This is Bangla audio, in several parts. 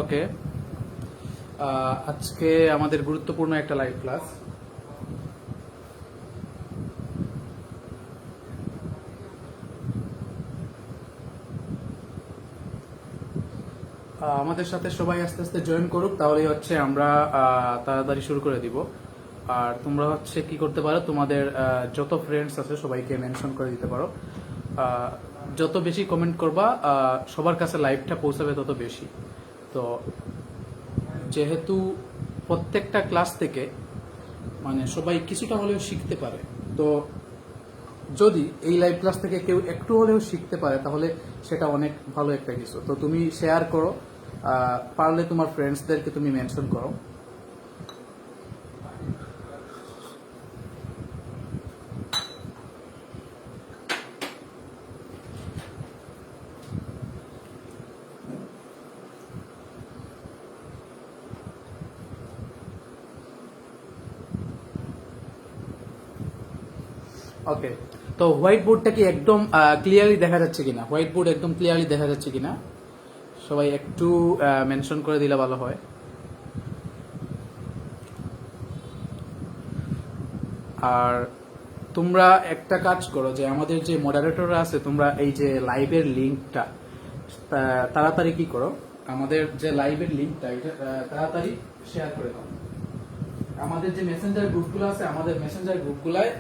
ওকে, আজকে আমাদের গুরুত্বপূর্ণ একটা লাইভ ক্লাস। আমাদের সাথে সবাই আস্তে আস্তে জয়েন করুক, তাহলেই হচ্ছে আমরা তাড়াতাড়ি শুরু করে দিব। আর তোমরা হচ্ছে কি করতে পারো, তোমাদের যত ফ্রেন্ডস আছে সবাইকে মেনশন করে দিতে পারো। যত বেশি কমেন্ট করবা সবার কাছে লাইভটা পৌঁছাবে তত বেশি। তো যেহেতু প্রত্যেকটা ক্লাস থেকে মানে সবাই কিছুটা হলেও শিখতে পারে, তো যদি এই লাইভ ক্লাস থেকে কেউ একটু হলেও শিখতে পারে তাহলে সেটা অনেক ভালো একটা কিছু। তো তুমি শেয়ার করো, পারলে তোমার ফ্রেন্ডসদেরকে তুমি মেনশন করো। ওকে, তো হোয়াইট বোর্ডটা কি একদম ক্লিয়ারলি দেখা যাচ্ছে কিনা? হোয়াইট বোর্ড একদম ক্লিয়ারলি দেখা যাচ্ছে কিনা সবাই একটু মেনশন করে দিলে ভালো হয়। আর তোমরা একটা কাজ করো, যে আমাদের যে মডারেটররা আছে, তোমরা এই যে লাইভের লিঙ্কটা তাড়াতাড়ি কি করো, আমাদের যে লাইভের লিঙ্কটা এটা তাড়াতাড়ি শেয়ার করে দাও। আমাদের যে মেসেঞ্জার গ্রুপগুলো আছে, আমাদের মেসেঞ্জার গ্রুপগুলায়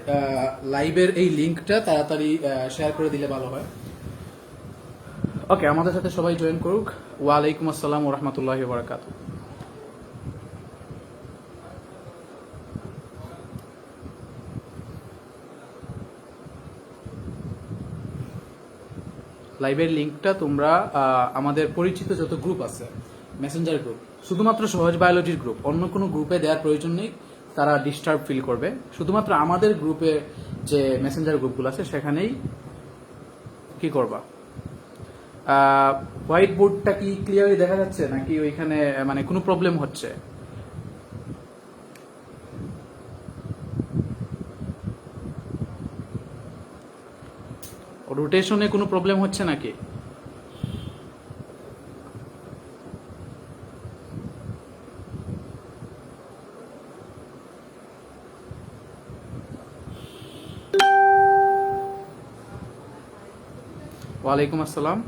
লাইভের এই লিঙ্কটা তাড়াতাড়ি শেয়ার করে দিলে ভালো হয়। ওকে, আমাদের সাথে সবাই জয়েন করুক। ওয়ালাইকুম আসসালাম ওয়া রাহমাতুল্লাহি ওয়া বারাকাতুহু। লাইভের লিঙ্কটা তোমরা আমাদের পরিচিত যত গ্রুপ আছে, মেসেঞ্জার গ্রুপ, শুধুমাত্র সহজ বায়োলজির গ্রুপ, অন্য কোনো গ্রুপে দেওয়ার প্রয়োজন নেই, তারা ডিস্টার্ব ফিল করবে। শুধুমাত্র আমাদের গ্রুপে যে মেসেঞ্জার গ্রুপগুলো আছে সেখানেই কি করবা। হোয়াইট বোর্ডটা কি ক্লিয়ারলি দেখা যাচ্ছে নাকি ওইখানে মানে কোনো প্রবলেম হচ্ছে? রোটেশনে কোনো প্রবলেম হচ্ছে নাকি? ওয়ালাইকুম আসসালাম।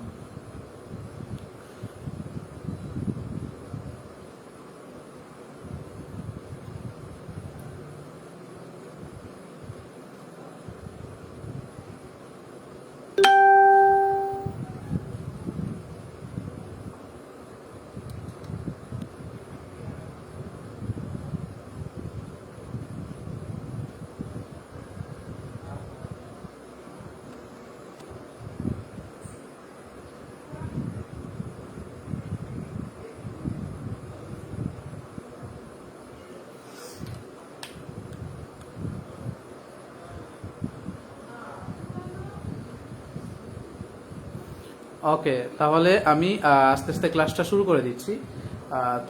ওকে, তাহলে আমি আস্তে আস্তে ক্লাসটা শুরু করে দিচ্ছি।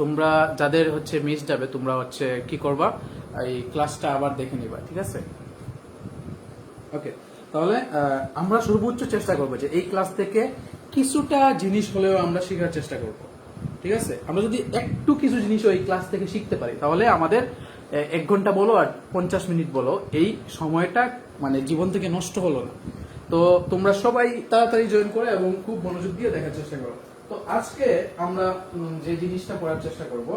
তোমরা যাদের হচ্ছে মিস যাবে, তোমরা হচ্ছে কি করবা, এই ক্লাসটা আবার দেখে নিবা, ঠিক আছে? ওকে, তাহলে আমরা সর্বোচ্চ চেষ্টা করবো যে এই ক্লাস থেকে কিছুটা জিনিস হলেও আমরা শেখার চেষ্টা করব, ঠিক আছে? আমরা যদি একটু কিছু জিনিস এই ক্লাস থেকে শিখতে পারি তাহলে আমাদের 1 ঘন্টা বলো আর 50 মিনিট বলো, এই সময়টা মানে জীবন থেকে নষ্ট হলো না। তো তোমরা সবাই তাড়াতাড়ি জয়েন করে এবং খুব মনোযোগ দিয়ে দেখার চেষ্টা করো। তো আজকে আমরা যে জিনিসটা পড়ার চেষ্টা করব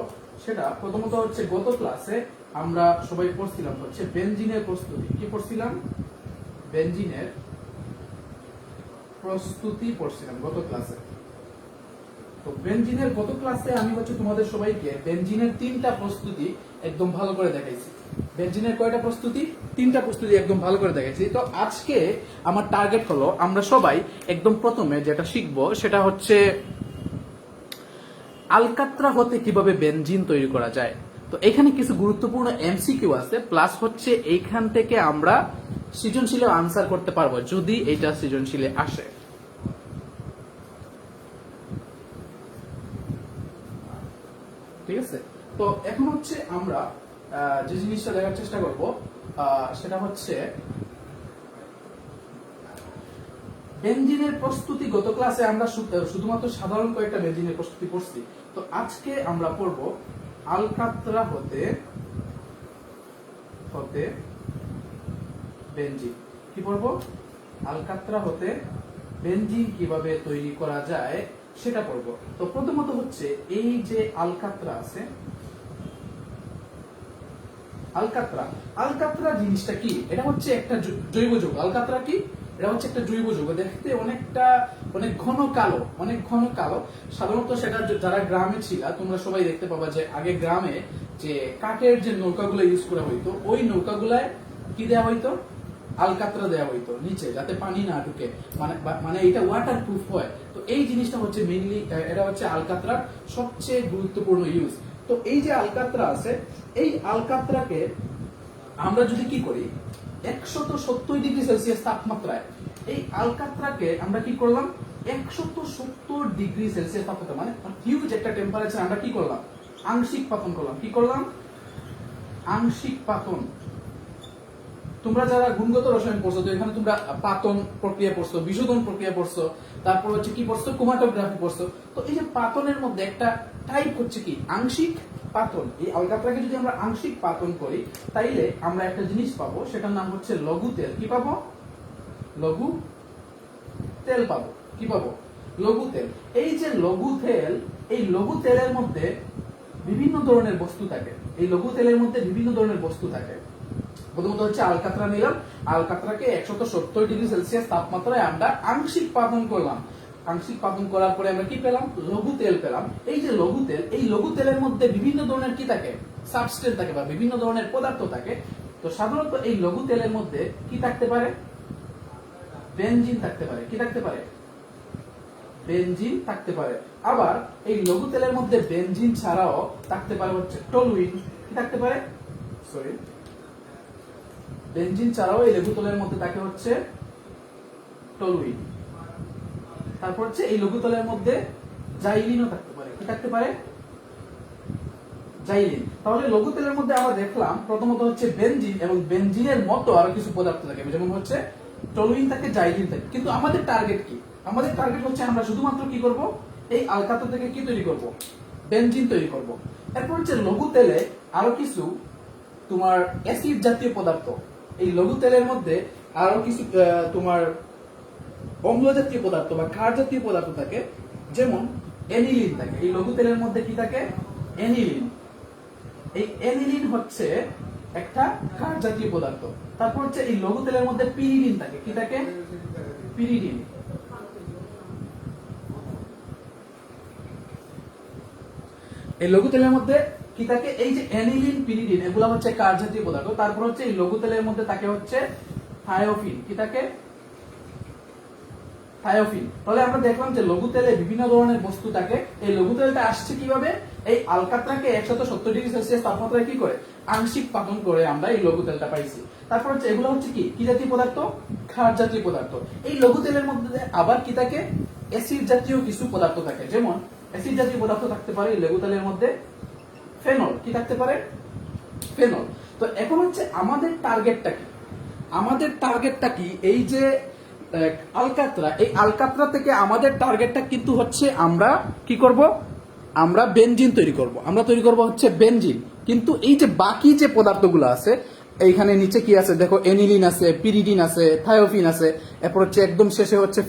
সেটা প্রথমত হচ্ছে, গত ক্লাসে আমরা সবাই পড়ছিলাম হচ্ছে বেনজিনের প্রস্তুতি। কি পড়ছিলাম? বেনজিনের প্রস্তুতি পড়ছিলাম গত ক্লাসে। তো বেনজিনের গত ক্লাসে আমি হচ্ছে তোমাদের সবাইকে বেনজিনের 3টা প্রস্তুতি একদম ভালো করে দেখাইছি। বেনজিনের কয়টা প্রস্তুতি? 3টা প্রস্তুতি একদম ভালো করে দেখাইছি। তো আজকে আমার টার্গেট হলো আমরা সবাই একদম প্রথমে যেটা শিখবো সেটা হচ্ছে আলকাত্রা হতে কিভাবে বেনজিন তৈরি করা যায়। তো এখানে কিছু গুরুত্বপূর্ণ এমসিকিউ আছে, প্লাস হচ্ছে এইখান থেকে আমরা সৃজনশীলে আনসার করতে পারবো যদি এটা সৃজনশীলে আসে। ঠিক আছে? তো এখন হচ্ছে আমরা যে জিনিসটা দেখার চেষ্টা করব সেটা হচ্ছে বেনজিনের প্রস্তুতি। গত ক্লাসে আমরা শুধুমাত্র সাধারণ কয়েকটা বেনজিনের প্রস্তুতি পড়ছি, তো আজকে আমরা পড়ব আলকাতরা হতে বেনজিন। কি পড়ব? আলকাতরা হতে বেনজিন কিভাবে তৈরি করা যায় সেটা পড়ব। তো প্রথমত হচ্ছে এই যে আলকাতরা আছে, আলকাতরা জিনিসটা কি? এটা হচ্ছে একটা জৈব যৌগ। আলকাতরা কি? এটা হচ্ছে একটা জৈব যৌগ, দেখতে অনেক ঘন কালো। সাধারণত সেটা যারা গ্রামে ছিল তোমরা সবাই দেখতে পাবা যে আগে গ্রামে যে কাঠের যে নৌকাগুলো ইউজ করা হইতো, ওই নৌকাগুলায় কি দেওয়া হইতো? আলকাতরা দেওয়া হইতো নিচে, যাতে পানি না ঢুকে, মানে এটা ওয়াটার প্রুফ হয়। তো এই জিনিসটা হচ্ছে মেইনলি, এটা হচ্ছে আলকাতরার সবচেয়ে গুরুত্বপূর্ণ ইউজ। তো এই যে আলকাতরা আছে, এই আলকাতরাকে আমরা যদি কি করি 170 ডিগ্রি সেলসিয়াস তাপমাত্রায়, এই আলকাতরাকে আমরা কি করলাম 170 ডিগ্রি সেলসিয়াস তাপমাত্রা, মানে হিউজ একটা টেম্পারেচার আমরা কি করলাম? আংশিক পাতন করলাম। কি করলাম? আংশিক পাতন। তোমরা যারা গুণগত রসায়ন পড়ছো, তো এখানে তোমরা পাতন প্রক্রিয়া পড়ছো, বিশোধন প্রক্রিয়া পড়ছো, তারপর হচ্ছে কি পড়ছো? ক্রোমাটোগ্রাফি পড়ছো। তো এই যে পাতনের মধ্যে একটা টাইপ হচ্ছে কি? আংশিক পাতন। এই আলকাতরাকে যদি আমরা আংশিক পাতন করি, তাইলে আমরা একটা জিনিস পাবো, সেটার নাম হচ্ছে লঘু তেল। কি পাবো? লঘু তেল পাবো। কি পাবো? লঘু তেল। এই যে লঘু তেল, এই লঘু তেলের মধ্যে বিভিন্ন ধরনের বস্তু থাকে। এই লঘু তেলের মধ্যে বিভিন্ন ধরনের বস্তু থাকে। প্রথমত হচ্ছে আলকাতরা নিলাম, আলকাতরাকে 170 ডিগ্রি সেলসিয়াস তাপমাত্রায় আমরা আংশিক পাতন করলাম। আংশিক পাতন করার পরে আমরা কি পেলাম? লঘু তেল পেলাম। এই যে লঘু তেল, এই লঘু তেলের মধ্যে বিভিন্ন ধরনের কি থাকে? সাবস্টেন্স থাকে বা বিভিন্ন ধরনের পদার্থ থাকে। তো সাধারণত এই লঘু তেলের মধ্যে কি থাকতে পারে? বেনজিন থাকতে পারে। কি থাকতে পারে? বেনজিন থাকতে পারে। আবার এই লঘু তেলের মধ্যে বেনজিন ছাড়াও থাকতে পারে হচ্ছে টলুইন। কি থাকতে পারে? বেনজিন ছাড়াও এই লঘু তেলের মধ্যে থাকে হচ্ছে টলুইন। তারপর হচ্ছে এই লঘু তেলের মধ্যে জাইলিনও থাকতে পারে। কি থাকতে পারে? জাইলিন। তাহলে লঘু তেলের মধ্যে আমরা দেখলাম প্রথমত হচ্ছে বেনজিন, এবং বেনজিনের মতো আরো কিছু পদার্থ থাকে, যেমন হচ্ছে টলুইন থাকে, জাইলিন থাকে। কিন্তু আমাদের টার্গেট কি? আমাদের টার্গেট হচ্ছে আমরা শুধুমাত্র কি করব? এই আলকাতরা থেকে কি তৈরি করব? বেনজিন তৈরি করব। এরপর হচ্ছে লঘু তেলে আরো কিছু তোমার অ্যাসিড জাতীয় পদার্থ, এই লঘু তেলের মধ্যে আরো কিছু তোমার অম্ল জাতীয় পদার্থ বা ক্ষার জাতীয় পদার্থ থাকে, যেমন অ্যানিলিন থাকে। এই লঘু তেলের মধ্যে কি থাকে? অ্যানিলিন। এই অ্যানিলিন হচ্ছে একটা ক্ষার জাতীয় পদার্থ। তারপর হচ্ছে এই লঘু তেলের মধ্যে পিরিডিন থাকে। কি থাকে? পিরিডিন। এই লঘু তেলের মধ্যে কি থাকে? এই যে অ্যানিলিন, পিরিডিন, এগুলো হচ্ছে ক্ষার জাতীয় পদার্থ। তারপর হচ্ছে এই লঘু তেলের মধ্যে থাকে হচ্ছে থায়োফিন। কি থাকে? থায়োফিন। তাহলে আমরা দেখলাম যে লঘু তেলে বিভিন্ন ধরনের বস্তু থাকে। এই লঘু তেলটা আসছে কিভাবে? এই আলকাতরাকে 170 ডিগ্রি সেলসিয়াস তাপমাত্রায় কি করে? আংশিক পাতন করে আমরা এই লঘু তেলটা পাইছি। তারপর হচ্ছে এগুলো হচ্ছে কি জাতীয় পদার্থ? ক্ষার জাতীয় পদার্থ। এই লঘু তেলের মধ্যে আবার কি থাকে? অ্যাসিড জাতীয় কিছু পদার্থ থাকে, যেমন অ্যাসিড জাতীয় পদার্থ থাকতে পারে এই লঘু তেলের মধ্যে ফেনল। কি থাকতে পারে? ফেনল। তো এখন হচ্ছে আমাদের টার্গেটটা কি? আমাদের টার্গেটটা কি? এই যে আলকাতরা, এই আলকাতরা থেকে আমাদের টার্গেটটা কিন্তু হচ্ছে আমরা কি করব? আমরা বেনজিন তৈরি করব। আমরা তৈরি করব হচ্ছে বেনজিন। কিন্তু এই যে বাকি যে পদার্থগুলো আছে, এইখানে নিচে কি আছে দেখো, অ্যানিলিন আছে, পিরিডিন আছে, থায়োফিন আছে, এরপর হচ্ছে একদম শেষে হচ্ছে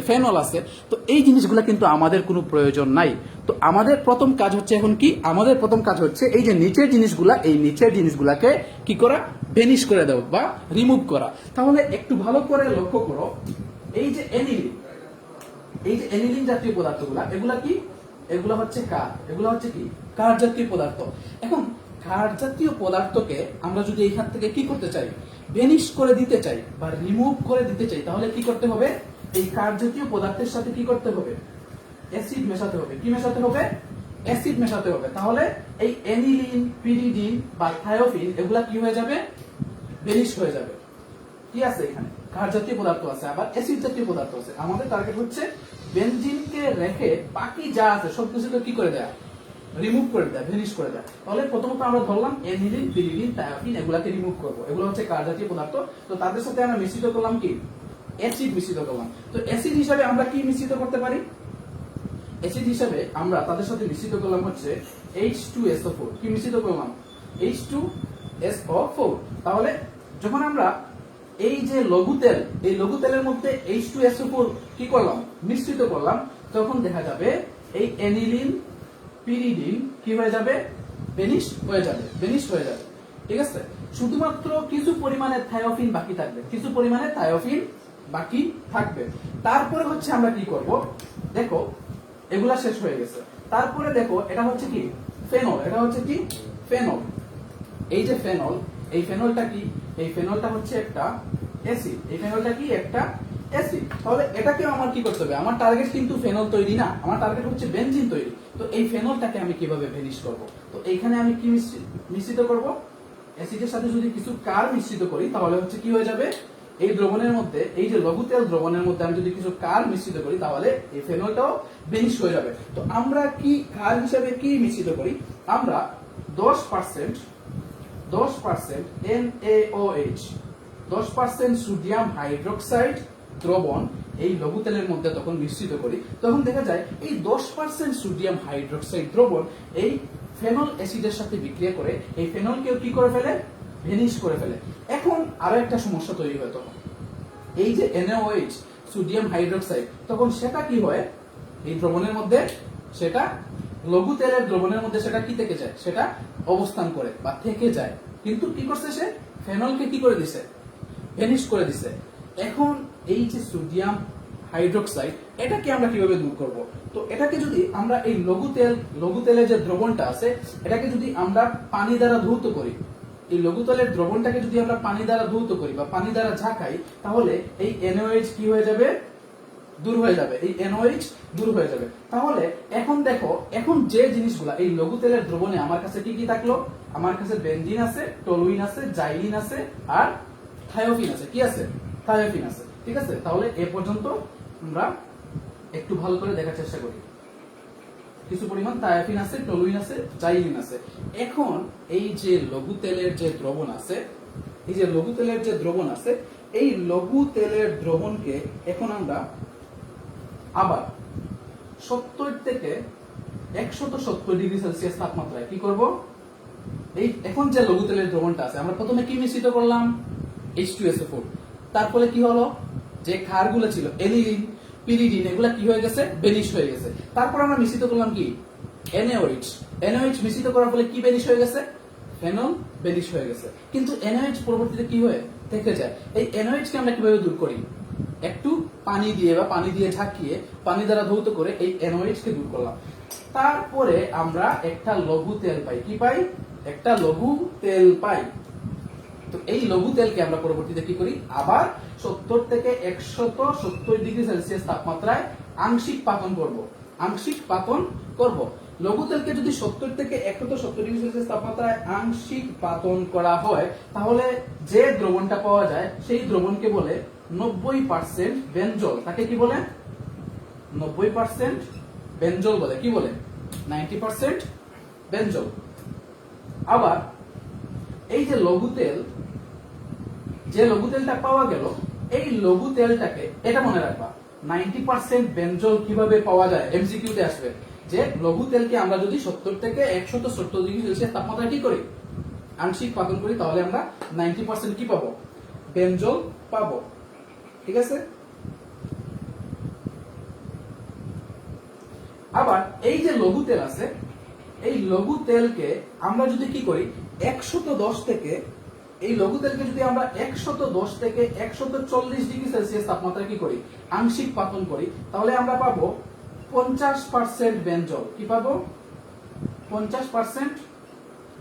ফেনল আছে। তো এই জিনিসগুলো কিন্তু আমাদের কোনো প্রয়োজন নাই। তো আমাদের প্রথম কাজ হচ্ছে এখন কি? আমাদের প্রথম কাজ হচ্ছে এই যে নিচের জিনিসগুলা, এই নিচের জিনিসগুলাকে কি করা? ভেনিশ করে দাও বা রিমুভ করা। তাহলে একটু ভালো করে লক্ষ্য করো, এই যে অ্যানিলিন, এই যে অ্যানিলিন জাতীয় পদার্থগুলা, এগুলা কি? এগুলা হচ্ছে কার? এগুলা হচ্ছে কি? কার জাতীয় পদার্থ। এখন কার জাতীয় পদার্থকে আমরা যদি এইখান থেকে কি করতে চাই? ভেনিশ করে দিতে চাই বা রিমুভ করে দিতে চাই, তাহলে কি করতে হবে? এই কার জাতীয় পদার্থের সাথে কি করতে হবে? অ্যাসিড মেশাতে হবে। কি মেশাতে হবে? অ্যাসিড মেশাতে হবে। তাহলে এই অ্যানিলিন, পিরিডিন বা থায়োফিন এগুলা কি হয়ে যাবে? ভেনিশ হয়ে যাবে। কি আছে এখানে? ক্ষার জাতীয় পদার্থ আছে, আবার অ্যাসিড জাতীয় পদার্থ আছে। আমাদের টার্গেট হচ্ছে বেনজিনকে রেখে বাকি যা আছে সবকিছুকে কি করে দেয়া? রিমুভ করে দেয়া, ভেনিশ করে দেয়া। তাহলে প্রথমত আমরা ধরলাম অ্যানিলিন, পিরিডিন, থায়োফিন, এগুলাকে রিমুভ করব। এগুলো হচ্ছে ক্ষার জাতীয় পদার্থ। তো তাদের সাথে আমরা মিশ্রিত করলাম কি? অ্যাসিড মিশ্রিত করলাম। তো অ্যাসিড হিসাবে আমরা কি মিশ্রিত করতে পারি? অ্যাসিড হিসেবে আমরা তাদের সাথে মিশ্রিত করলাম হচ্ছে H2SO4। কি মিশ্রিত করলাম? H2SO4। তাহলে যখন আমরা এই যে লঘু তেল, এই লঘু তেলের মধ্যে H2SO4 কি করলাম? মিশ্রিত করলাম, তখন দেখা যাবে এই অ্যানিলিন পিরিডিন কি হয়ে যাবে? ভেনিশ হয়ে যাবে, ভেনিশ হয়ে যাবে। ঠিক আছে, শুধুমাত্র কিছু পরিমাণে থায়োফিন বাকি থাকবে, কিছু পরিমাণে থায়োফিন বাকি থাকবে। তারপরে হচ্ছে আমরা কি করব? দেখো এগুলা শেষ হয়ে গেছে। তারপরে দেখো এটা হচ্ছে কি? ফেনল। এটা হচ্ছে কি? ফেনল। এই যে ফেনল, এই ফেনলটা কি? এই ফেনলটা হচ্ছে একটা অ্যাসিড। এই ফেনলটা কি? একটা অ্যাসিড। তাহলে এটাকে আমার কি করতে হবে? আমার টার্গেট কিন্তু ফেনল তৈরি না, আমার টার্গেট হচ্ছে বেনজিন তৈরি। তো এই ফেনলটাকে আমি কিভাবে ভেনিশ করব? তো এইখানে আমি কি মিশ্রিত করব? অ্যাসিডের সাথে যদি কিছু কার মিশ্রিত করি তাহলে হচ্ছে কি হয়ে যাবে? এই দ্রবণের মধ্যে, এই যে লঘু তেল দ্রবণের মধ্যে আমি যদি কিছু কার মিশ্রিত করি তাহলে এই ফেনলটাও ভেনিশ হয়ে যাবে। তো আমরা কি কার হিসেবে কি মিশ্রিত করি? আমরা 10% NaOH, 10% সোডিয়াম হাইড্রোক্সাইড দ্রবণ এই লঘু তেলের মধ্যে তখন মিশ্রিত করি, তখন দেখা যায় এই 10% সোডিয়াম হাইড্রোক্সাইড দ্রবণ এই ফেনল অ্যাসিডের সাথে বিক্রিয়া করে এই ফেনলকেও কি করে ফেলে? ভেনিশ করে ফেলে। এখন আরো একটা সমস্যা তৈরি হয় তখন, এই যে NaOH সোডিয়াম হাইড্রোক্সাইড, তখন সেটা কি হয়? এই দ্রবণের মধ্যে, সেটা লঘু তেলের দ্রবণের মধ্যে সেটা কি থেকে যায়? সেটা অবস্থান করে বা থেকে যায়। কিন্তু কি করছে সে? ফেনলকে কি করে দিছে? ভেনিশ করে দিছে। এখন এই যে সোডিয়াম হাইড্রোক্সাইড, এটাকে আমরা কিভাবে দূর করব? তো এটাকে যদি আমরা এই লঘু তেলের যে দ্রবণটা আছে, এটাকে যদি আমরা পানি দ্বারা ধৌত করি, এই লঘু তেলের দ্রবণটাকে যদি আমরা পানি দ্বারা ধৌত করি বা পানি দ্বারা ঝাঁকাই, তাহলে এই NaOH কি হয়ে যাবে? দূর হয়ে যাবে। এই NaOH দূর হয়ে যাবে। তাহলে এখন দেখো, এখন যে জিনিসগুলা এই লঘু তেলের দ্রবণে আমার কাছে কি কি থাকলো? আমার কাছে বেনজিন আছে, টলুইন আছে, জাইলিন আছে আর থায়োফিন আছে। কি আছে? থায়োফিন আছে। ঠিক আছে, তাহলে এ পর্যন্ত আমরা একটু ভালো করে দেখার চেষ্টা করি। কিছু পরিমাণ থায়োফিন আছে, টলুইন আছে, জাইলিন আছে। এখন এই যে লঘু তেলের যে দ্রবণ আছে, এই যে লঘু তেলের যে দ্রবণ আছে, এই লঘু তেলের দ্রবণকে এখন আমরা আবার 70 থেকে 170 ডিগ্রি সেলসিয়াস তাপমাত্রায় কি করব? এই এখন যে লঘু তেলের দ্রবণটা আছে, আমরা প্রথমে কি মিশ্রিত করলাম? H2SO4। তারপরে কি হলো? যে ক্ষারগুলো ছিল অ্যানিলিন পিরিডিন, এগুলা কি হয়ে গেছে? ভেনিশ হয়ে গেছে। তারপর আমরা মিশ্রিত করলাম কি? NaOH। NaOH মিশ্রিত করার ফলে কি ভেনিশ হয়ে গেছে? ফেনল ভেনিশ হয়ে গেছে। কিন্তু NaOH পরবর্তীতে কি হয়? থেকে যায়। এই NaOH কে আমরা কিভাবে দূর করি? একটু পানি দিয়ে বা পানি দিয়ে ঝাঁকিয়ে, পানি দ্বারা ধৌত করে এই NaOH কে দূর করলাম। তারপরে আমরা একটা লঘু তেল পাই। কি পাই? একটা লঘু তেল পাই। তো এই লঘু তেলকে আমরা পরবর্তীতে কি করি? আবার 70 থেকে 170 ডিগ্রি সেলসিয়াস তাপমাত্রায় আংশিক পাতন করব। আংশিক পাতন করব। লঘু তেলকে যদি 70 থেকে 170 ডিগ্রি সেলসিয়াস তাপমাত্রায় আংশিক পাতন করা হয়, তাহলে যে দ্রবণটা পাওয়া যায় সেই দ্রবণকে বলে 90% বেনজল। তাকে কি বলে? 90% বেনজল বলে। কি বলে? 90% বেনজল। আবার এই যে লঘু তেল, যে লঘু তেলটা পাওয়া গেল, এই লঘু তেলটাকে, এটা মনে রাখবা, 90% বেনজল কিভাবে পাওয়া যায়? MCQ তে আসবে যে লঘু তেলকে আমরা যদি 70 থেকে 170 ডিগ্রি সেলসিয়াস তাপমাত্রায় কি করি? আংশিক পাতন করি, তাহলে আমরা 90% কি পাবো? বেনজল পাবো। ঠিক আছে? আবার এই যে লঘু তেল আছে, এই লঘু তেলকে আমরা যদি কি করি? 110 থেকে, এই লঘু তেলকে যদি আমরা 110 থেকে 140 ডিগ্রি সেলসিয়াস তাপমাত্রায় কি করি? আংশিক পাতন করি, তাহলে আমরা পাবো 50% বেনজল। কি পাবো? 50%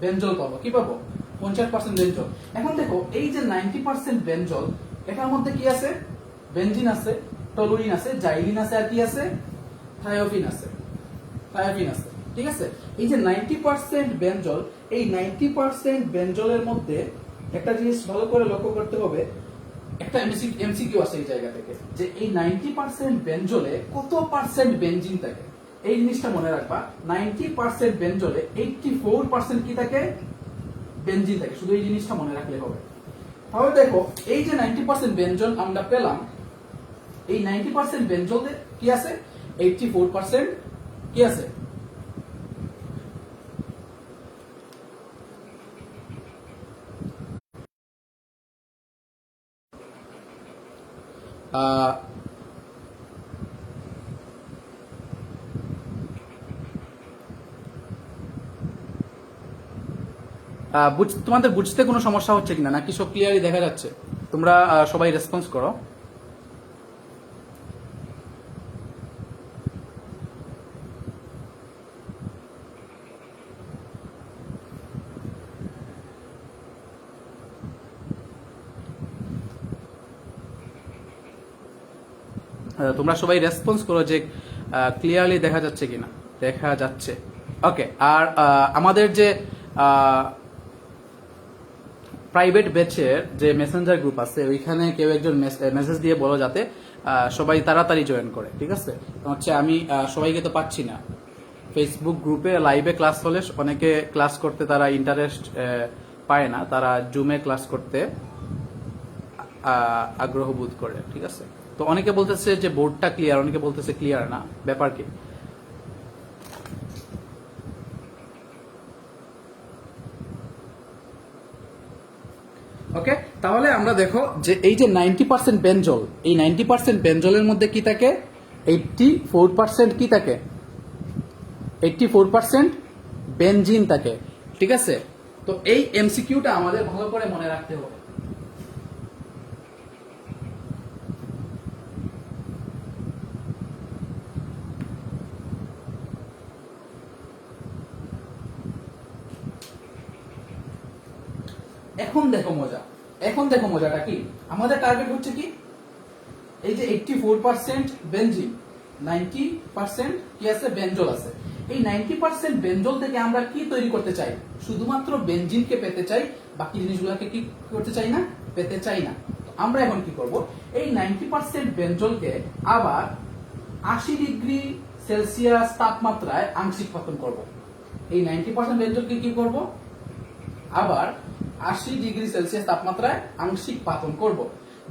বেনজল পাবো। কি পাবো? 50% বেনজল। এখন দেখো, এই যে 90% বেনজল, এটার মধ্যে কি আছে? বেনজিন আছে, টলুইন আছে, জাইলিন আছে, আর কি আছে? থায়োফিন আছে। থায়োফিন আছে। ঠিক আছে, এই যে 90% বেনজল, এই 90% বেনজলের মধ্যে একটা জিনিস ভালো করে লক্ষ্য করতে হবে। একটা এমসিকিউ আছে এই জায়গা থেকে, যে এই 90% বেনজলে কত পার্সেন্ট বেনজিন থাকে? এই জিনিসটা মনে রাখবা। 90% বেনজলে 84% কি থাকে? বেনজিন থাকে। শুধু এই জিনিসটা মনে রাখলে হবে। তাহলে দেখো, এই যে 90% বেনজল আমরা পেলাম, এই 90% বেনজলে কি আছে? 84% কি আছে? তোমাদের বুঝতে কোনো সমস্যা হচ্ছে কিনা, নাকি সব ক্লিয়ারলি দেখা যাচ্ছে? তোমরা সবাই রেসপন্স করো। তোমরা সবাই রেসপন্স করো যে ক্লিয়ারলি দেখা যাচ্ছে কিনা। দেখা যাচ্ছে, ওকে। আর আমাদের যে প্রাইভেট ব্যাচের যে মেসেঞ্জার গ্রুপ আছে, ওইখানে কেউ একজন মেসেজ দিয়ে বলো যাতে সবাই তাড়াতাড়ি জয়েন করে, ঠিক আছে? হচ্ছে আমি সবাইকে তো পাচ্ছি না। ফেসবুক গ্রুপে লাইভে ক্লাস হলে অনেকে ক্লাস করতে তারা ইন্টারেস্ট পায় না, তারা জুমে ক্লাস করতে আগ্রহ বোধ করে, ঠিক আছে? তো অনেকে বলতেছে যে বোর্ডটা ক্লিয়ার, অনেকে বলতেছে ক্লিয়ার না। ব্যাপার কি? ওকে, তাহলে আমরা দেখো যে এই যে 90% বেঞ্জল, এই 90% বেঞ্জলের মধ্যে কি থাকে? 84% কি থাকে? 84% বেনজিন থাকে, ঠিক আছে? তো এই এমসিকিউটা আমাদের ভালো করে মনে রাখতে হবে। এখন দেখো মজা, এখন দেখো মজাটা কি। আমাদের টার্গেট হচ্ছে কি? এই যে 84% বেনজিন, 90% কি আছে? বেনজল আছে। এই 90% বেনজল থেকে আমরা কি তৈরি করতে চাই? শুধুমাত্র বেনজিনকে পেতে চাই, বাকি জিনিসগুলোকে কি করতে চাই না? পেতে চাই না। আমরা এখন কি করব? এই 90% বেনজলকে আবার 80 ডিগ্রি সেলসিয়াস তাপমাত্রায় আংশিক পাতন করব। এই 90% বেনজলকে কি করব? আবার 80 ডিগ্রি সেলসিয়াস তাপমাত্রায় আংশিক পাতন করব।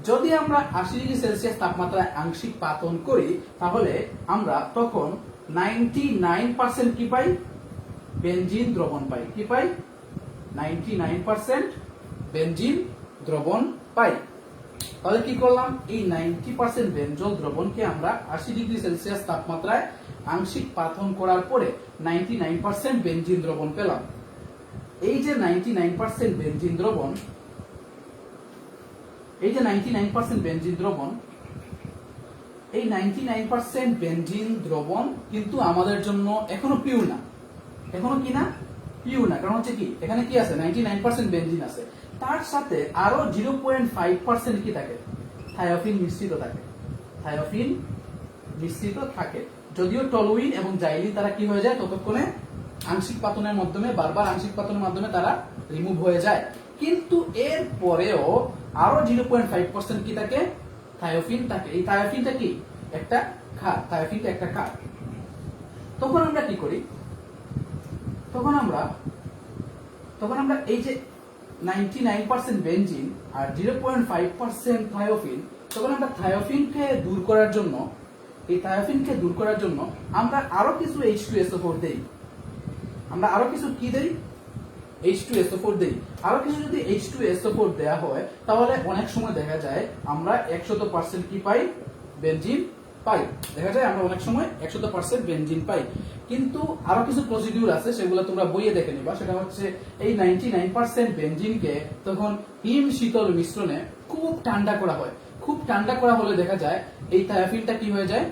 যদি আমরা 80 ডিগ্রি সেলসিয়াস তাপমাত্রায় আংশিক পাতন করি, তাহলে আমরা তখন 99% কি পাই? বেনজিন দ্রবণ পাই। কি পাই? 99% বেনজিন দ্রবণ পাই। তাহলে কি করলাম? এই 90% বেনজল দ্রবণকে আমরা 80 ডিগ্রি সেলসিয়াস তাপমাত্রায় আংশিক পাতন করার পরে 99% বেনজিন দ্রবণ পেলাম। এই যে 99% বেনজিন দ্রবণ, এই যে 99% বেনজিন দ্রবণ, এই 99% বেনজিন দ্রবণ কিন্তু আমাদের জন্য এখনো পিওর না। এখনো কি না? পিওর না। কারণ হচ্ছে কি, এখানে কি আছে? 99% বেনজিন আছে, তার সাথে আরো 0.5% কি থাকে? থায়োফিন মিশ্রিত থাকে। থায়োফিন মিশ্রিত থাকে। যদিও টলুইন এবং জাইলিন তারা কি হয়ে যায় ততক্ষণে আংশিক পাতনের মাধ্যমে, বারবার আংশিক পাতনের মাধ্যমে তারা রিমুভ হয়ে যায়, কিন্তু এর পরেও আরো 0.5% কি থাকে? থায়োফিন থাকে। এই থায়োফিনটা কি? একটা ক্ষার। থায়োফিনটা একটা ক্ষার। তখন আমরা কি করি? তখন আমরা এই যে 99% বেনজিন আর 0.5% থায়োফিন, তখন আমরা থায়োফিনকে দূর করার জন্য, এই থায়োফিনকে দূর করার জন্য আমরা আরো কিছু H2SO4 দেই। আমরা আরো কিছু কি দেই? H2SO4 দেই। আরো কিছু যদি H2SO4 দেয়া হয়, তাহলে অনেক সময় দেখা যায় আমরা 100% কি পাই? বেনজিন পাই। দেখা যায় আমরা অনেক সময় 100% বেনজিন পাই। কিন্তু আরো কিছু প্রসিডিউর আছে, সেগুলো তোমরা বইয়ে দেখে নিবা। সেটা হচ্ছে এই 99% বেনজিনকে তখন হিম শীতল মিশ্রণে খুব ঠান্ডা করা হয়। খুব ঠান্ডা করা হলে দেখা যায় এই থায়োফিনটা কি হয়ে যায়?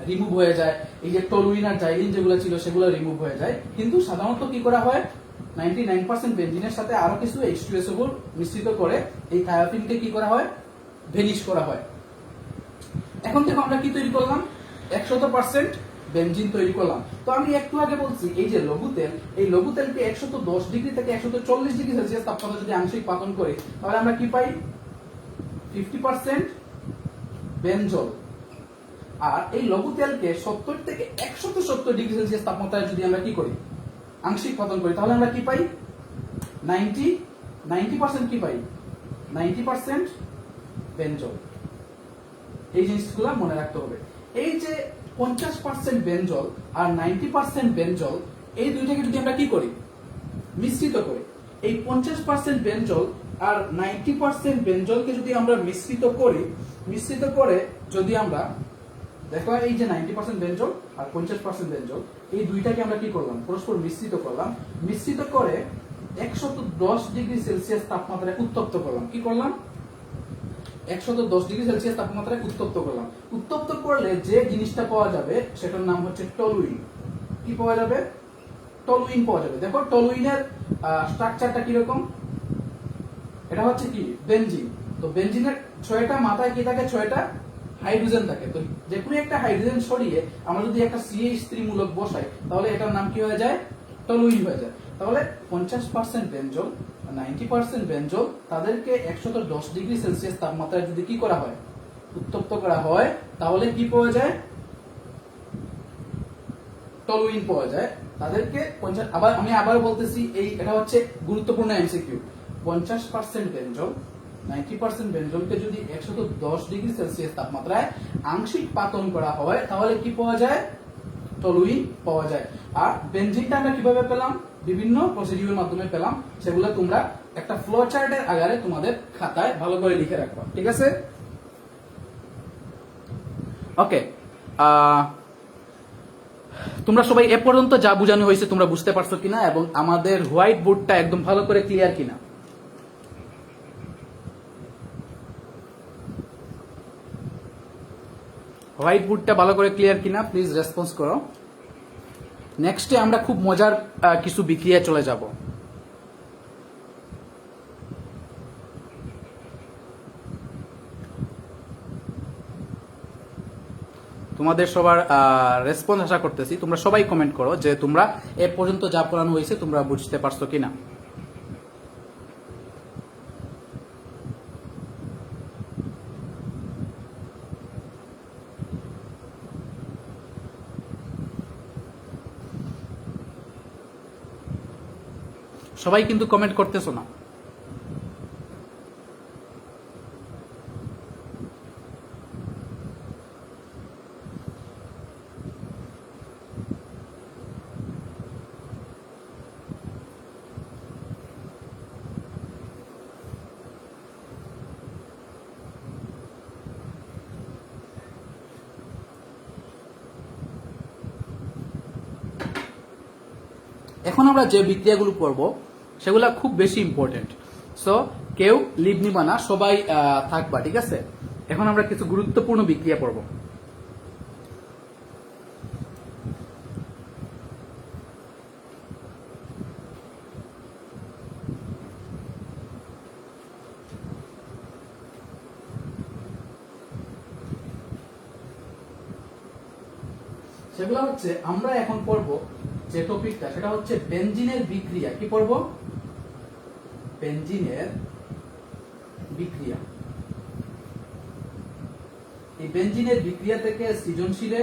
রিমুভ হয়ে যায়। এই যে টলুইন আর জাইলিন যেগুলো ছিল সেগুলো রিমুভ হয়ে যায়। কিন্তু সাধারণত কি করা হয়? 99% বেনজিনের সাথে আরো কিছু H2SO4 মিশ্রিত করে এই থায়োফিনকে কি করা হয়? ভেনিশ করা হয়। এখন দেখো আমরা কি তৈরি করলাম? 100% বেনজিন তৈরি করলাম। তো আমি একটু আগে বলছি এই যে লঘু তেল, এই লঘু তেলকে 110 ডিগ্রি থেকে 140 ডিগ্রি সেলসিয়াস তাপমাত্রা যদি আংশিক পাতন করি, তাহলে আমরা কি পাই? 50% বেনজল। আর এই লঘু তেলকে 70 থেকে 170 ডিগ্রি সেলসিয়াস তাপমাত্রায় যদি আমরা কি করি? আংশিক পাতন করি, তাহলে আমরা কি পাই? 90% কি পাই? 90% বেনজল। এই জিনিসগুলো মনে রাখতে হবে। এই যে 50% বেনজল আর 90% বেনজল, এই দুইটাকে যদি আমরা কি করি, মিশ্রিত করি, এই 50% বেনজল আর 90% বেনজলকে যদি আমরা মিশ্রিত করে যদি আমরা দেখো, এই যে 90% বেনজল আর 50% বেনজল, এই দুইটাকে আমরা কি করলাম, পরস্পর মিশ্রিত করলাম, মিশ্রিত করে 110 ডিগ্রি সেলসিয়াস তাপমাত্রায় উত্তপ্ত করলাম। কি করলাম? 110 ডিগ্রি সেলসিয়াস তাপমাত্রায় উত্তপ্ত করলাম। উত্তপ্ত করলে যে জিনিসটা পাওয়া যাবে সেটার নাম হচ্ছে টলুইন। কি পাওয়া যাবে? টলুইন পাওয়া যাবে। দেখো টলুইনের স্ট্রাকচারটা কিরকম, এটা হচ্ছে কি, বেনজিন। তো বেনজিনের 6টা মাথায় কি থাকে, 6টা হাইড্রোজেন থাকে। তো যে কোনো একটা হাইড্রোজেন সরিয়ে আমরা যদি একটা CH3 মূলক বসাই, তাহলে এটার নাম কি হয়ে যায়, টলুইন হয়ে যায়। তাহলে 50% বেনজল, 90% বেনজল, তাদেরকে 110 ডিগ্রি সেলসিয়াস তাপমাত্রায় যদি কি করা হয়, উত্তপ্ত করা হয়, তাহলে কি পাওয়া যায়, টলুইন পাওয়া যায়। তাদেরকে আমি আবার বলতেছি, এটা হচ্ছে গুরুত্বপূর্ণ এমসিকিউ। 50% বেনজল, 90% বেনজলকে যদি 110 ডিগ্রি সেলসিয়াস তাপমাত্রায় আংশিক পাতন করা হয়, তাহলে কি পাওয়া যায়, টলুইন পাওয়া যায়। আর বেনজিনটা আমরা কিভাবে পেলাম, বিভিন্ন প্রসিডিউরের মাধ্যমে পেলাম। সেগুলো তোমরা একটা ফ্লো চার্টের আকারে তোমাদের খাতায় ভালো করে লিখে রাখবা, ঠিক আছে? ওকে, তোমরা সবাই এ পর্যন্ত যা বোঝানো হয়েছে তোমরা বুঝতে পারছো কিনা, এবং আমাদের হোয়াইট বোর্ডটা একদম ভালো করে ক্লিয়ার কিনা? হোয়াইট বোর্ডটা ভালো করে ক্লিয়ার কিনা প্লিজ রেসপন্স করো। নেক্সটে আমরা খুব মজার কিছু বিক্রিয়া চলে যাব। তোমাদের সবার রেসপন্স আশা করতেছি। তোমরা সবাই কমেন্ট করো যে তোমরা এ পর্যন্ত যা পড়ানো হয়েছে তোমরা বুঝতে পারছো কিনা। সবাই কিন্তু কমেন্ট করতেছো না। এখন আমরা যে বিক্রিয়াগুলো পড়ব সেগুলা খুব বেশি ইম্পর্টেন্ট। সো কেউ লিভ নিবা না, সবাই থাকবা, ঠিক আছে? এখন আমরা কিছু গুরুত্বপূর্ণ বিক্রিয়া পড়ব। সেগুলো হচ্ছে, আমরা এখন পড়ব যে টপিকটা, সেটা হচ্ছে বেনজিনের বিক্রিয়া। কি পড়ব? বেনজিনের বিক্রিয়া। এই বেনজিনের বিক্রিয়া থেকে সৃজনশীলে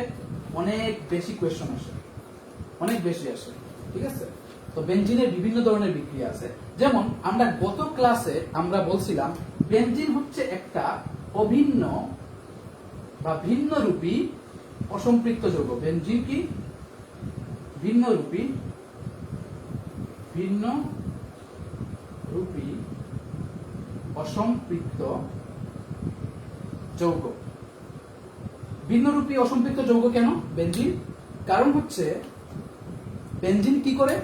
অনেক বেশি কোয়েশ্চন আসে, অনেক বেশি আসে, ঠিক আছে? তো বেনজিনের বিভিন্ন ধরনের বিক্রিয়া আছে। যেমন আমরা গত ক্লাসে আমরা বলছিলাম বেনজিন হচ্ছে একটা অভিন্ন বা ভিন্নরূপী অসম্পৃক্ত যৌগ। বেনজিন কি? ভিন্নরূপী অসম্পৃক্ত যৌগ। ভিন্নরূপী অসম্পৃক্ত যৌগ কেন বেনজিন? কারণ হচ্ছে বেনজিন কি করে,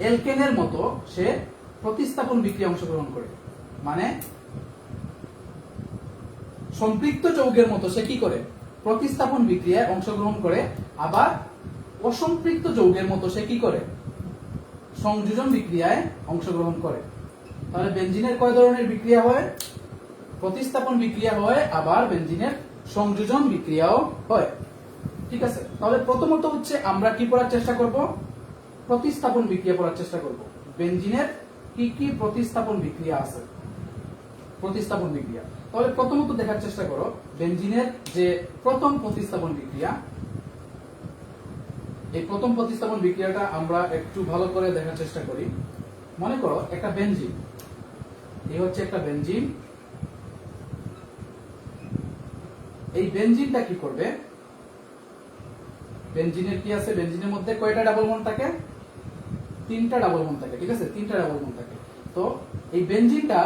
এলকেনের মতো সে প্রতিস্থাপন বিক্রিয়া অংশগ্রহণ করে। মানে সম্পৃক্ত যৌগের মতো সে কি করে, প্রতিস্থাপন বিক্রিয়ায় অংশগ্রহণ করে। আবার অসম্পৃক্ত যৌগের মতো সে কি করে, সংযোজন বিক্রিয়ায় অংশগ্রহণ করে। তাহলে বেনজিনের কয় ধরনের বিক্রিয়া হয়? প্রতিস্থাপন বিক্রিয়া হয়, আবার বেনজিনের সংযোজন বিক্রিয়াও হয়, ঠিক আছে? তাহলে প্রথমত হচ্ছে আমরা কি পড়ার চেষ্টা করব, প্রতিস্থাপন বিক্রিয়া পড়ার চেষ্টা করব। বেনজিনের কি কি প্রতিস্থাপন বিক্রিয়া আছে, প্রতিস্থাপন বিক্রিয়া। তাহলে প্রথমত দেখার চেষ্টা করো বেনজিনের যে প্রথম প্রতিস্থাপন বিক্রিয়া। এই প্রথম প্রতিস্থাপন বিক্রিয়াটা আমরা একটু ভালো করে দেখার চেষ্টা করি। মনে করো একটা বেনজিন, এই হচ্ছে একটা বেনজিন, এই বেনজিনটা কি করবে, বেনজিনের কি আছে, বেনজিনের মধ্যে কয়টা ডাবল বন্ড থাকে, 3টা ডাবল বন্ড থাকে, ঠিক আছে, 3টা ডাবল বন্ড থাকে। তো এই বেনজিনটা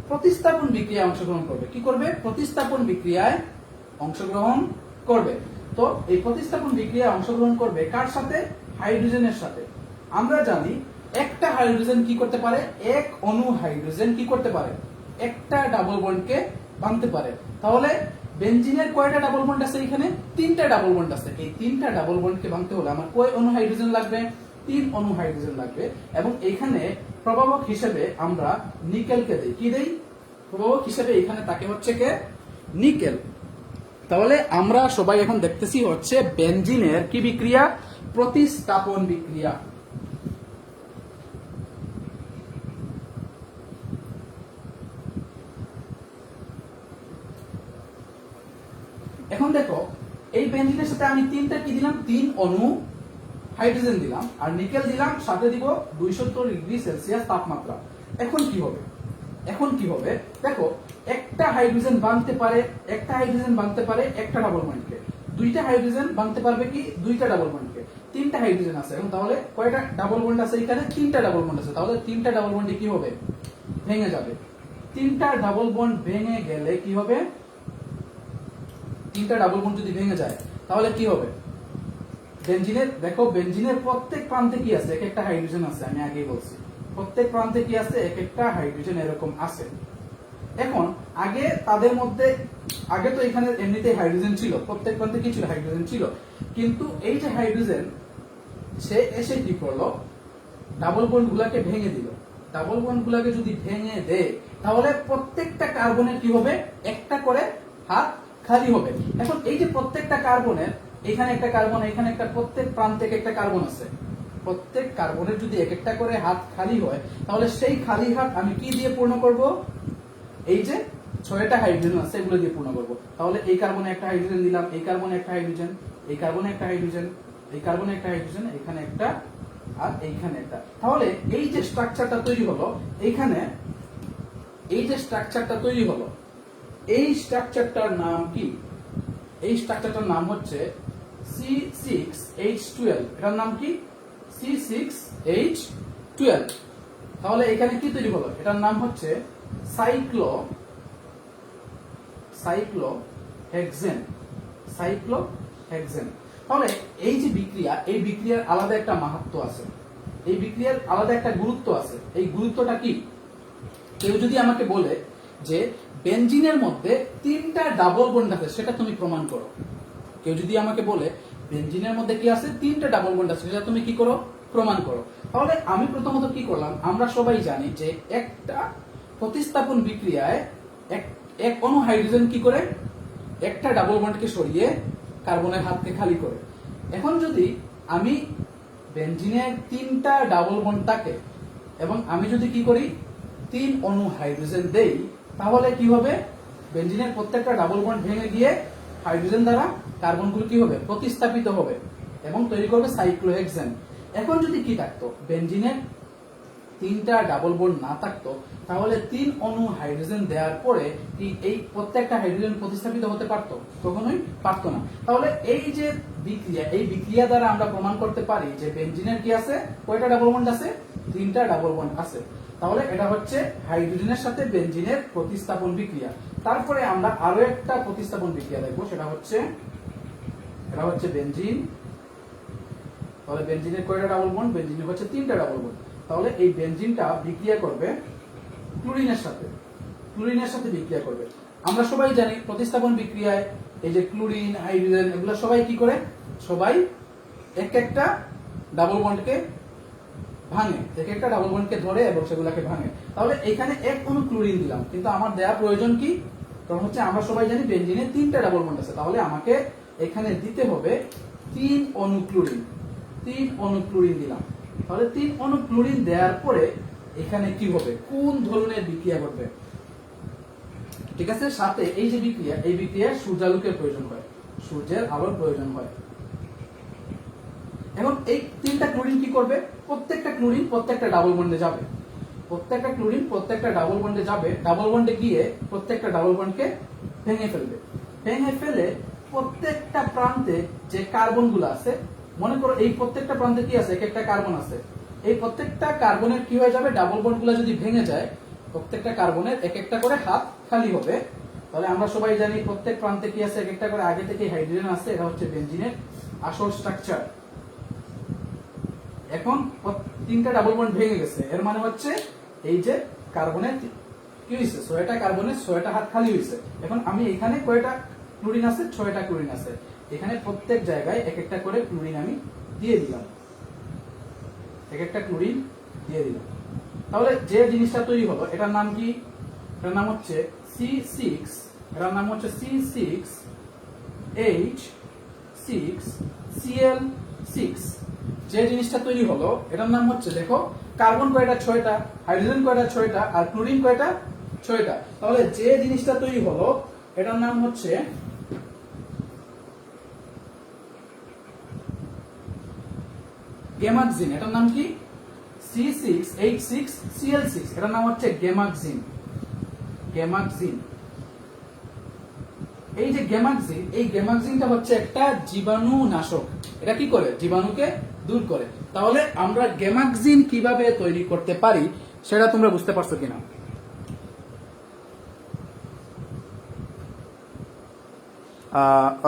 প্রতিস্থাপন বিক্রিয়ায় অংশগ্রহণ করবে, কি করবে, প্রতিস্থাপন বিক্রিয়ায় অংশগ্রহণ করবে। তো এই প্রতিস্থাপন বিক্রিয়ায় অংশগ্রহণ করবে কার সাথে, হাইড্রোজেনের সাথে। আমরা জানি একটা হাইড্রোজেন কি করতে পারে, এক অণু হাইড্রোজেন কি করতে পারে, একটা ডাবল বন্ডকে বাঁধতে পারে। তাহলে বেনজিনের কয়টা ডাবল বন্ড আছে, এখানে 3টা ডাবল বন্ড আছে। এই 3টা ডাবল বন্ডকে বাঁধতে হলে আমার কয় অণু হাইড্রোজেন লাগবে, 3 অণু হাইড্রোজেন লাগবে। এবং এখানে প্রভাবক হিসেবে আমরা নিকেলকে দেই, কি দেই, প্রভাবক হিসেবে এখানে তাকে হচ্ছে কে, নিকেল। তাহলে আমরা সবাই এখন দেখতেছি হচ্ছে বেনজিনের কি বিক্রিয়া, প্রতিস্থাপন বিক্রিয়া। এখন দেখো এই বেনজিনের সাথে আমি 3টা কি দিলাম, 3 অণু হাইড্রোজেন দিলাম, আর নিকেল দিলাম, সাথে দিব 270 ডিগ্রি সেলসিয়াস তাপমাত্রা। এখন কি হবে, এখন কি হবে দেখো, একটা হাইড্রোজেন বাঁধতে পারে, একটা হাইড্রোজেন বাঁধতে পারে একটা ডাবল বন্ডকে, 2টা হাইড্রোজেন বাঁধতে পারবে কি 2টা ডাবল বন্ডকে, 3টা হাইড্রোজেন আছে। এখন তাহলে কয়টা ডাবল বন্ড আছে, এখানে 3টা ডাবল বন্ড আছে। তাহলে 3টা ডাবল বন্ডে কি হবে, ভেঙে যাবে। 3টা ডাবল বন্ড ভেঙে গেলে কি হবে, 3টা ডাবল বন্ড যদি ভেঙে যায় তাহলে কি হবে, বেনজিনের দেখো, বেনজিনের প্রত্যেক প্রান্তে কি আছে, এক একটা হাইড্রোজেন আছে, আমি আগেই বলছি প্রত্যেক প্রান্তে কি আছে, এক একটা হাইড্রোজেন এরকম আছে। এখন আগে তাদের মধ্যে, আগে তো এখানে এমনিতে হাইড্রোজেন ছিল, প্রত্যেক প্রান্তে কি ছিল, হাইড্রোজেন ছিল। কিন্তু এই যে হাইড্রোজেন, সে এসে কি করলো, ডাবল বন্ড গুলাকে ভেঙে দিল। ডাবল বন্ড গুলাকে যদি ভেঙে দেয় তাহলে প্রত্যেকটা কার্বনের কি হবে, একটা করে হাত খালি হবে। এখন এই যে প্রত্যেকটা কার্বনের, এখানে একটা কার্বন, এখানে একটা, প্রত্যেক প্রান্তে একটা কার্বন আছে, প্রত্যেক কার্বনের যদি এক একটা করে হাত খালি হয় তাহলে সেই খালি হাত আমি কি দিয়ে পূর্ণ করব, এই যে 6টা হাইড্রোজেন আছে এগুলো দিয়ে পূর্ণ করব। তাহলে এই কার্বনে একটা হাইড্রোজেন দিলাম, এই কার্বনে একটা হাইড্রোজেন, এই কার্বনে একটা হাইড্রোজেন, এই কার্বনে একটা হাইড্রোজেন, এখানে একটা, আর এইখানে একটা। তাহলে এই যে স্ট্রাকচারটা তৈরি হলো, এইখানে এই যে স্ট্রাকচারটা তৈরি হলো, এই স্ট্রাকচারটার নাম কি, এই স্ট্রাকচারটার নাম হচ্ছে C6H12। এটার নাম কি, C6H12। তাহলে এখানে কি তৈরি হলো, এটার নাম হচ্ছে সাইক্লোহেক্সেন, সাইক্লোহেক্সেন। তাহলে এই যে বিক্রিয়া, এই বিক্রিয়ার আলাদা একটা মাহাত্ম্য আছে, এই বিক্রিয়ার আলাদা একটা গুরুত্ব আছে। এই গুরুত্বটা কি, কেউ যদি আমাকে বলে যে বেনজিনের মধ্যে 3টা ডাবল বন্ড আছে, সেটা তুমি প্রমাণ করো। কেউ যদি আমাকে বলে বেনজিনের মধ্যে কি আছে, 3টা ডাবল বন্ড আছে, সেটা তুমি কি করো, প্রমাণ করো। তাহলে আমি প্রথমত কি করলাম, আমরা সবাই জানি যে একটা প্রতিস্থাপন বিক্রিয়ায় এক অণু হাইড্রোজেন কি করে, একটা ডাবল বন্ডকে সরিয়ে কার্বনের হাতকে খালি করে। এখন যদি আমি বেনজিনের 3টা ডাবল বন্ড থাকে এবং আমি যদি কি করি, 3 অণু হাইড্রোজেন দেই, তাহলে কি হবে, বেনজিনের প্রত্যেকটা ডাবল বন্ড ভেঙে গিয়ে হাইড্রোজেন দ্বারা কার্বনগুলো কি হবে, প্রতিস্থাপিত হবে এবং তৈরি করবে সাইক্লোহেক্সেন। এখন যদি কি থাকতো, বেনজিনের 3টা ডাবল বন্ড না থাকতো, তাহলে 3 অণু হাইড্রোজেন দেওয়ার পরে কি এই প্রত্যেকটা হাইড্রোজেন প্রতিস্থাপিত হতে পারতো, কখনোই পারতো না। তাহলে এই যে বিক্রিয়া, এই বিক্রিয়া দ্বারা আমরা প্রমাণ করতে পারি যে বেনজিনের কি আছে, কয়টা ডাবল বন্ড আছে, 3টা ডাবল বন্ড আছে। তাহলে এটা হচ্ছে হাইড্রোজেনের সাথে বেনজিনের প্রতিস্থাপন বিক্রিয়া। তারপরে আমরা আরো একটা প্রতিস্থাপন বিক্রিয়া দেখবো, সেটা হচ্ছে বেনজিন। তাহলে বেনজিনের কয়টা ডাবল বন্ড, বেনজিনের হচ্ছে 3টা ডাবল বন্ড। তাহলে এই বেনজিনটা বিক্রিয়া করবে ক্লোরিনের সাথে, ক্লোরিনের সাথে বিক্রিয়া করবে। আমরা সবাই জানি প্রতিস্থাপন বিক্রিয়ায় এই যে ক্লোরিন, হাইড্রোজেন, এগুলো সবাই কি করে, সবাই এক একটা ডাবল বন্ডকে ভাঙে, এক একটা ডাবল বন্ডকে ধরে এবং সেগুলোকে ভাঙে। তাহলে এখানে এক অণু ক্লোরিন দিলাম, কিন্তু আমার দেওয়া প্রয়োজন কি, কারণ হচ্ছে আমরা সবাই জানি বেনজিনে 3টা ডাবল বন্ড আছে। তাহলে আমাকে এখানে দিতে হবে 3 অণু ক্লোরিন, 3 অণু ক্লোরিন দিলাম। তাহলে 3 অণু ক্লোরিন দেওয়ার পরে এখানে কি হবে, কোন ধরনের বিক্রিয়া ঘটবে, ঠিক আছে। সাথে এই যে বিক্রিয়া, এই বিক্রিয়ায় সূর্যালোকের প্রয়োজন হয়, সূর্যের আলোর প্রয়োজন হয়। এখন এই 3টা ক্লোরিন কি করবে, প্রত্যেকটা ক্লোরিন প্রত্যেকটা ডাবল বন্ডে যাবে, প্রত্যেকটা ক্লোরিন প্রত্যেকটা ডাবল বন্ডে যাবে, ডাবল বন্ডে গিয়ে প্রত্যেকটা ডাবল বন্ডকে ভেঙে ফেলবে। ভেঙে ফেলে প্রত্যেকটা প্রান্তে যে কার্বনগুলো আছে, মনে করো এই প্রত্যেকটা প্রান্তে কি আছে, এক একটা কার্বন আছে, এই প্রত্যেকটা কার্বনের কি হয়ে যাবে, ডাবল বন্ডগুলো যদি ভেঙে যায় প্রত্যেকটা কার্বনের এক একটা করে হাত খালি হবে। তাহলে আমরা সবাই জানি প্রত্যেক প্রান্তে কি আছে, এক একটা করে আগে থেকে হাইড্রোজেন আছে, এটা হচ্ছে বেনজিনের আসল স্ট্রাকচার। এখন তিনটা ডাবল বন্ড ভেঙে গেছে, এর মানে হচ্ছে এই যে কার্বনের কি হয়েছে, 6টা কার্বনের 6টা হাত খালি হয়েছে। এখন আমি এখানে কয়টা ক্লোরিন আছে, 6টা ক্লোরিন আছে, এখানে প্রত্যেক জায়গায় এক একটা করে ক্লোরিন আমি দিয়ে দিলাম, এক একটা ক্লোরিন দিয়ে দিলাম। তাহলে যে জিনিসটা তৈরি হলো এটার নাম কি, এটার নাম হচ্ছে C6, এটার নাম হচ্ছে C6H6Cl6। যে জিনিসটা তৈরি হলো এটার নাম হচ্ছে, দেখো কার্বন কয়টা, 6টা, হাইড্রোজেন কয়টা, 6টা, আর ক্লোরিন কয়টা, 6টা। তাহলে যে জিনিসটা তৈরি হলো এটার নাম হচ্ছে গেমাক্সিন। এটার নাম কি, C6H6Cl6, এটার নাম হচ্ছে গেমাক্সিন। গেমাক্সিন, এই যে গেমাক্সিন, এই গেমাক্সিনটা হচ্ছে একটা জীবাণু নাশক, এটা কি করে, জীবাণুকে দূর করে। তাহলে আমরা গেমাক্সিন কিভাবে তৈরি করতে পারি সেটা তোমরা বুঝতে পারছো কিনা?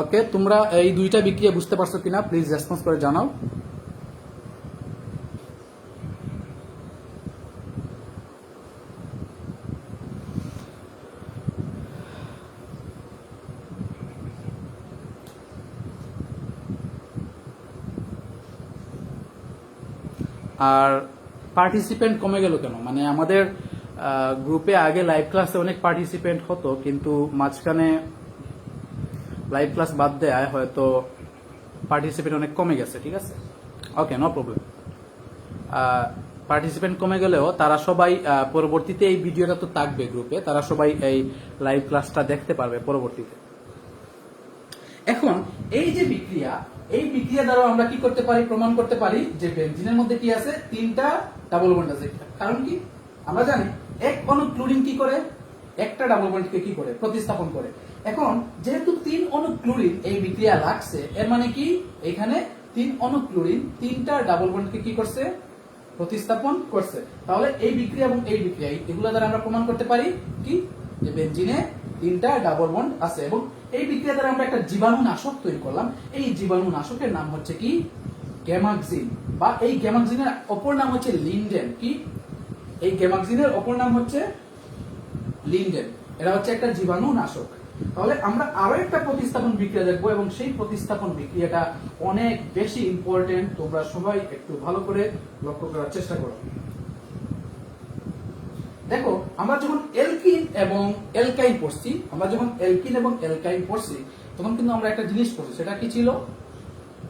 ওকে, তোমরা এই দুইটা বিক্রিয়া বুঝতে পারছো কিনা প্লিজ রেসপন্স করে জানাও। আর পার্টিসিপেন্ট কমে গেল কেন, মানে আমাদের গ্রুপে আগে লাইভ ক্লাসে অনেক পার্টিসিপেন্ট হতো, কিন্তু মাঝখানে লাইভ ক্লাস বাদ দেয় হয়তো পার্টিসিপেন্ট অনেক কমে গেছে, ঠিক আছে? ওকে, নো প্রবলেম। পার্টিসিপেন্ট কমে গেলেও তারা সবাই পরবর্তীতে এই ভিডিওটা তো থাকবে গ্রুপে, তারা সবাই এই লাইভ ক্লাসটা দেখতে পারবে পরবর্তীতে। এখন এই যে বিক্রিয়া, এই বিক্রিয়া দ্বারা আমরা কি করতে পারি, প্রমাণ করতে পারি যে বেনজিনের মধ্যে কি আছে, 3টা ডাবল বন্ড আছে। কারণ কি, আমরা জানি এক অণু ক্লোরিন কি করে, একটা ডাবল বন্ডকে কি করে, প্রতিস্থাপন করে। এখন যেহেতু 3 অণু ক্লোরিন এই বিক্রিয়া লাগছে, এর মানে কি এখানে 3 অণু ক্লোরিন 3টা ডাবল বন্ডকে কি করছে, প্রতিস্থাপন করছে। তাহলে এই বিক্রিয়া এবং এই বিক্রিয়া এগুলো দ্বারা আমরা প্রমাণ করতে পারি কি, যে বেনজিনে 3টা ডাবল বন্ড আছে। এবং এই বিক্রিয়া দ্বারা আমরা একটা জীবাণু নাশক তৈরি করলাম। এই জীবাণু নাশকের নাম হচ্ছে কি, গেমাক্সিন, বা এই গেমাক্সিনের অপর নাম হচ্ছে লিন্ডেন। কি, এই গেমাক্সিনের অপর নাম হচ্ছে লিন্ডেন, এটা হচ্ছে একটা জীবাণু নাশক। তাহলে আমরা আরো একটা প্রতিস্থাপন বিক্রিয়া দেখবো, এবং সেই প্রতিস্থাপন বিক্রিয়াটা অনেক বেশি ইম্পর্টেন্ট, তোমরা সবাই একটু ভালো করে লক্ষ্য করার চেষ্টা করো। দেখো, আমরা যখন এলকিন এবং এলকাইন পড়ছি, তখন কিন্তু আমরা একটা জিনিস পড়ছি, সেটা কি ছিল,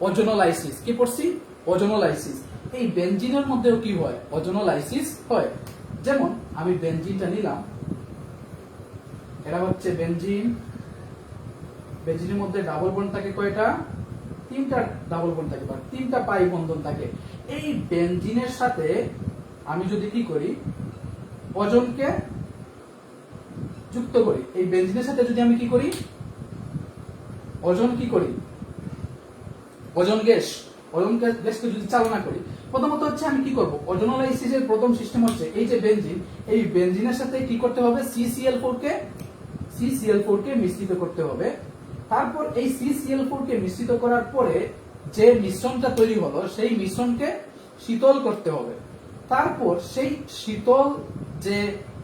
ওজোনোলাইসিস। কি পড়ছি, ওজোনোলাইসিস। এই বেনজিনের মধ্যেও কি হয়, ওজোনোলাইসিস হয়। যেমন আমি বেনজিনটা নিলাম, এটা হচ্ছে বেনজিন, বেনজিনের মধ্যে ডাবল বন্ড থাকে কয়টা, 3টা ডাবল বন্ড থাকে, বা 3টা পাই বন্ধন থাকে। এই বেনজিনের সাথে আমি যদি কি করি, ওজনকে যুক্ত করি, এই বেনজিনের সাথে যদি আমি কি করি, ওজন কি করি, ওজন গ্যাসকে যদি চালনা করি, প্রথমত হচ্ছে আমি কি করব, ওজোনোলাইসিসের প্রথম সিস্টেম হচ্ছে এই যে বেনজিন, এই বেনজিনের সাথে কি করতে হবে, CCl4 কে মিশ্রিত করতে হবে। তারপর এই CCl4 কে মিশ্রিত করার পরে যে মিশ্রণটা তৈরি হলো, সেই মিশ্রণকে শীতল করতে হবে। তারপর সেই শীতল যে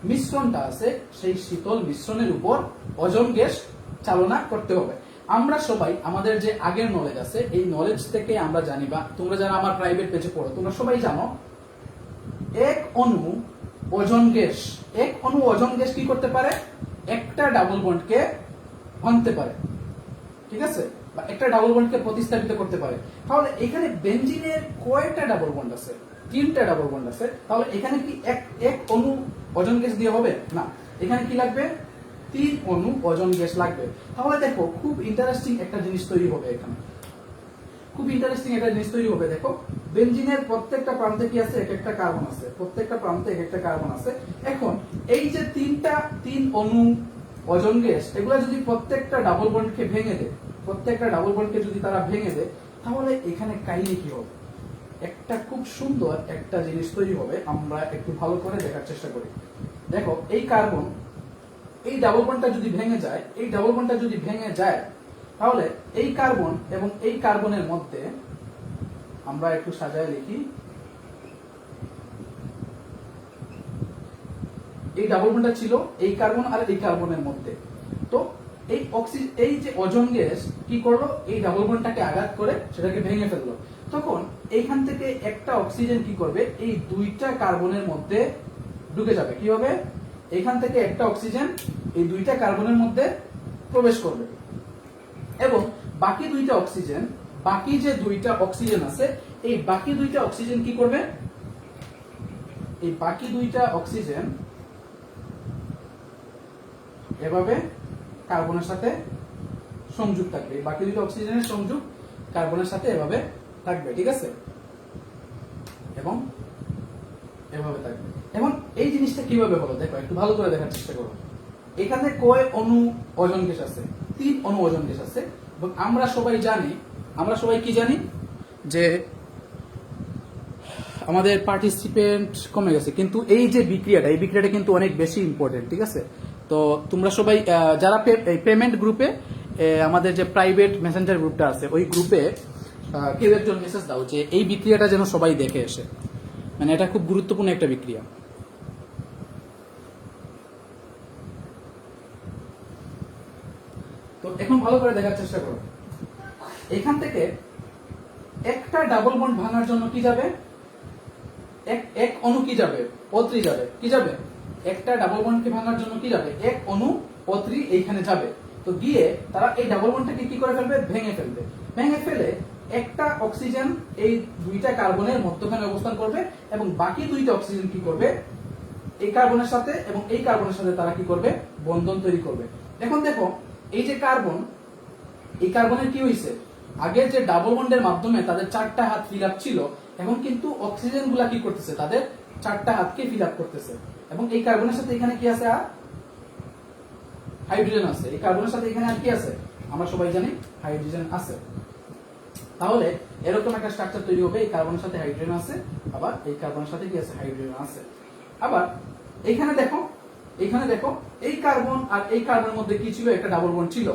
মিশ্রণটা আছে, সেই শীতল মিশ্রণের উপর ওজন গ্যাস চালনা করতে হবে। আমরা সবাই আমাদের যে আগের নলেজ আছে, এই নলেজ থেকে আমরা জানি, বা তোমরা যারা আমার প্রাইভেট পেজে পড়ো তোমরা সবাই জানো, এক অণু ওজন গ্যাস কি করতে পারে, একটা ডাবল বন্ডকে ভাঙতে পারে, ঠিক আছে, বা একটা ডাবল বন্ডকে প্রতিস্থাপিত করতে পারে। তাহলে এখানে বেনজিনের কয়টা ডাবল বন্ড আছে, 3টা ডাবল বন্ড আছে। তাহলে এখানে কি এক অণু ওজন গ্যাস দিয়ে হবে না, এখানে কি লাগবে, 3 অণু ওজন গ্যাস লাগবে। তাহলে দেখো, খুব ইন্টারেস্টিং একটা জিনিস তৈরি হবে এখানে, খুব ইন্টারেস্টিং একটা জিনিস তৈরি হবে। দেখো, বেনজিনের প্রত্যেকটা প্রান্তে কি আছে, এক একটা কার্বন আছে, প্রত্যেকটা প্রান্তে এক একটা কার্বন আছে। এখন এই যে 3 অণু ওজন গ্যাস এগুলা যদি প্রত্যেকটা ডাবল বন্ডকে ভেঙে দেয়, প্রত্যেকটা ডাবল বন্ডকে যদি তারা ভেঙে দেয়, তাহলে এখানে কাহিনী কি হবে? একটা খুব সুন্দর একটা জিনিস তৈরি হবে। আমরা একটু ভালো করে দেখার চেষ্টা করি। দেখো, এই কার্বন, এই ডাবল বন্ডটা যদি ভেঙে যায়, এই ডাবল বন্ডটা যদি ভেঙে যায়, তাহলে এই কার্বন এবং এই কার্বনের মধ্যে আমরা একটু সাজায় লিখি, এই ডাবল বন্ডটা ছিল এই কার্বন আর এই কার্বনের মধ্যে। তো এই অক্সিজেন, এই যে ওজোন গ্যাস কি করলো, এই ডাবল বন্ডটাকে আঘাত করে সেটাকে ভেঙে ফেললো। তখন এইখান থেকে একটা অক্সিজেন কি করবে, এই দুইটা কার্বনের মধ্যে ঢুকে যাবে। কি হবে? এখান থেকে একটা অক্সিজেন এই দুইটা কার্বনের মধ্যে প্রবেশ করবে এবং বাকি দুইটা অক্সিজেন, বাকি যে দুইটা অক্সিজেন আছে, এই বাকি দুইটা অক্সিজেন কি করবে, এই বাকি দুইটা অক্সিজেন এভাবে কার্বনের সাথে সংযোগ থাকবে। বাকি দুইটা অক্সিজেনের সংযোগ কার্বনের সাথে এভাবে থাকবে, ঠিক আছে, এবং এভাবে থাকবে। এখন এই জিনিসটা কিভাবে হলো দেখো, একটু ভালো করে দেখার চেষ্টা করো। এখানে কয় অণু ওজোন গ্যাস আছে? 3 অণু ওজোন গ্যাস আছে। এবং আমরা সবাই জানি, আমরা সবাই কি জানি, যে আমাদের পার্টিসিপেন্ট কমে গেছে, কিন্তু এই যে বিক্রিয়াটা, এই বিক্রিয়াটা কিন্তু অনেক বেশি ইম্পর্টেন্ট, ঠিক আছে। তো তোমরা সবাই যারা পেমেন্ট গ্রুপে, আমাদের যে প্রাইভেট মেসেঞ্জার গ্রুপটা আছে, ওই গ্রুপে কেউ একজন মেসেজ দাও যে এই বিক্রিয়াটা যেন সবাই দেখে এসে, মানে এটা খুব গুরুত্বপূর্ণ একটা বিক্রিয়া। তো এখন ভালো করে দেখার চেষ্টা করো। এখান থেকে একটা ডাবল বন্ড ভাঙার জন্য কি যাবে, এক অণু কি যাবে, O3 যাবে। কি যাবে? একটা ডাবল বন্ডকে ভাঙার জন্য কি যাবে, এক অণু O3 এইখানে যাবে। তো গিয়ে তারা এই ডাবল বন্ডটাকে কি করে ফেলবে, ভেঙে ফেলবে। ভেঙে ফেলে একটা অক্সিজেন এই দুইটা কার্বনের মধ্যখানে অবস্থান করবে এবং বাকি দুইটা অক্সিজেন কি করবে, এই কার্বনের সাথে এবং এই কার্বনের সাথে তারা কি করবে, বন্ধন তৈরি করবে। এখন দেখো, এই যে কার্বন, এই কার্বনের কি হয়েছে, আগের যে ডাবল বন্ডের মাধ্যমে তাদের 4টা হাত ফিল আপ ছিল, এখন কিন্তু অক্সিজেন গুলা কি করতেছে, তাদের 4টা হাতকে ফিল আপ করতেছে। এবং এই কার্বনের সাথে এখানে কি আছে, আর হাইড্রোজেন আছে। এই কার্বনের সাথে এখানে আর কি আছে, আমরা সবাই জানি হাইড্রোজেন আছে। তাহলে এরকম একটা স্ট্রাকচার তৈরি হবে, এই কার্বনের সাথে হাইড্রোজেন আছে, আবার এই কার্বনের সাথে কি আছে, হাইড্রোজেন আছে। আবার এইখানে দেখো, এইখানে দেখো, এই কার্বন আর এই কার্বনের মধ্যে কি ছিল, একটা ডাবল বন্ড ছিল।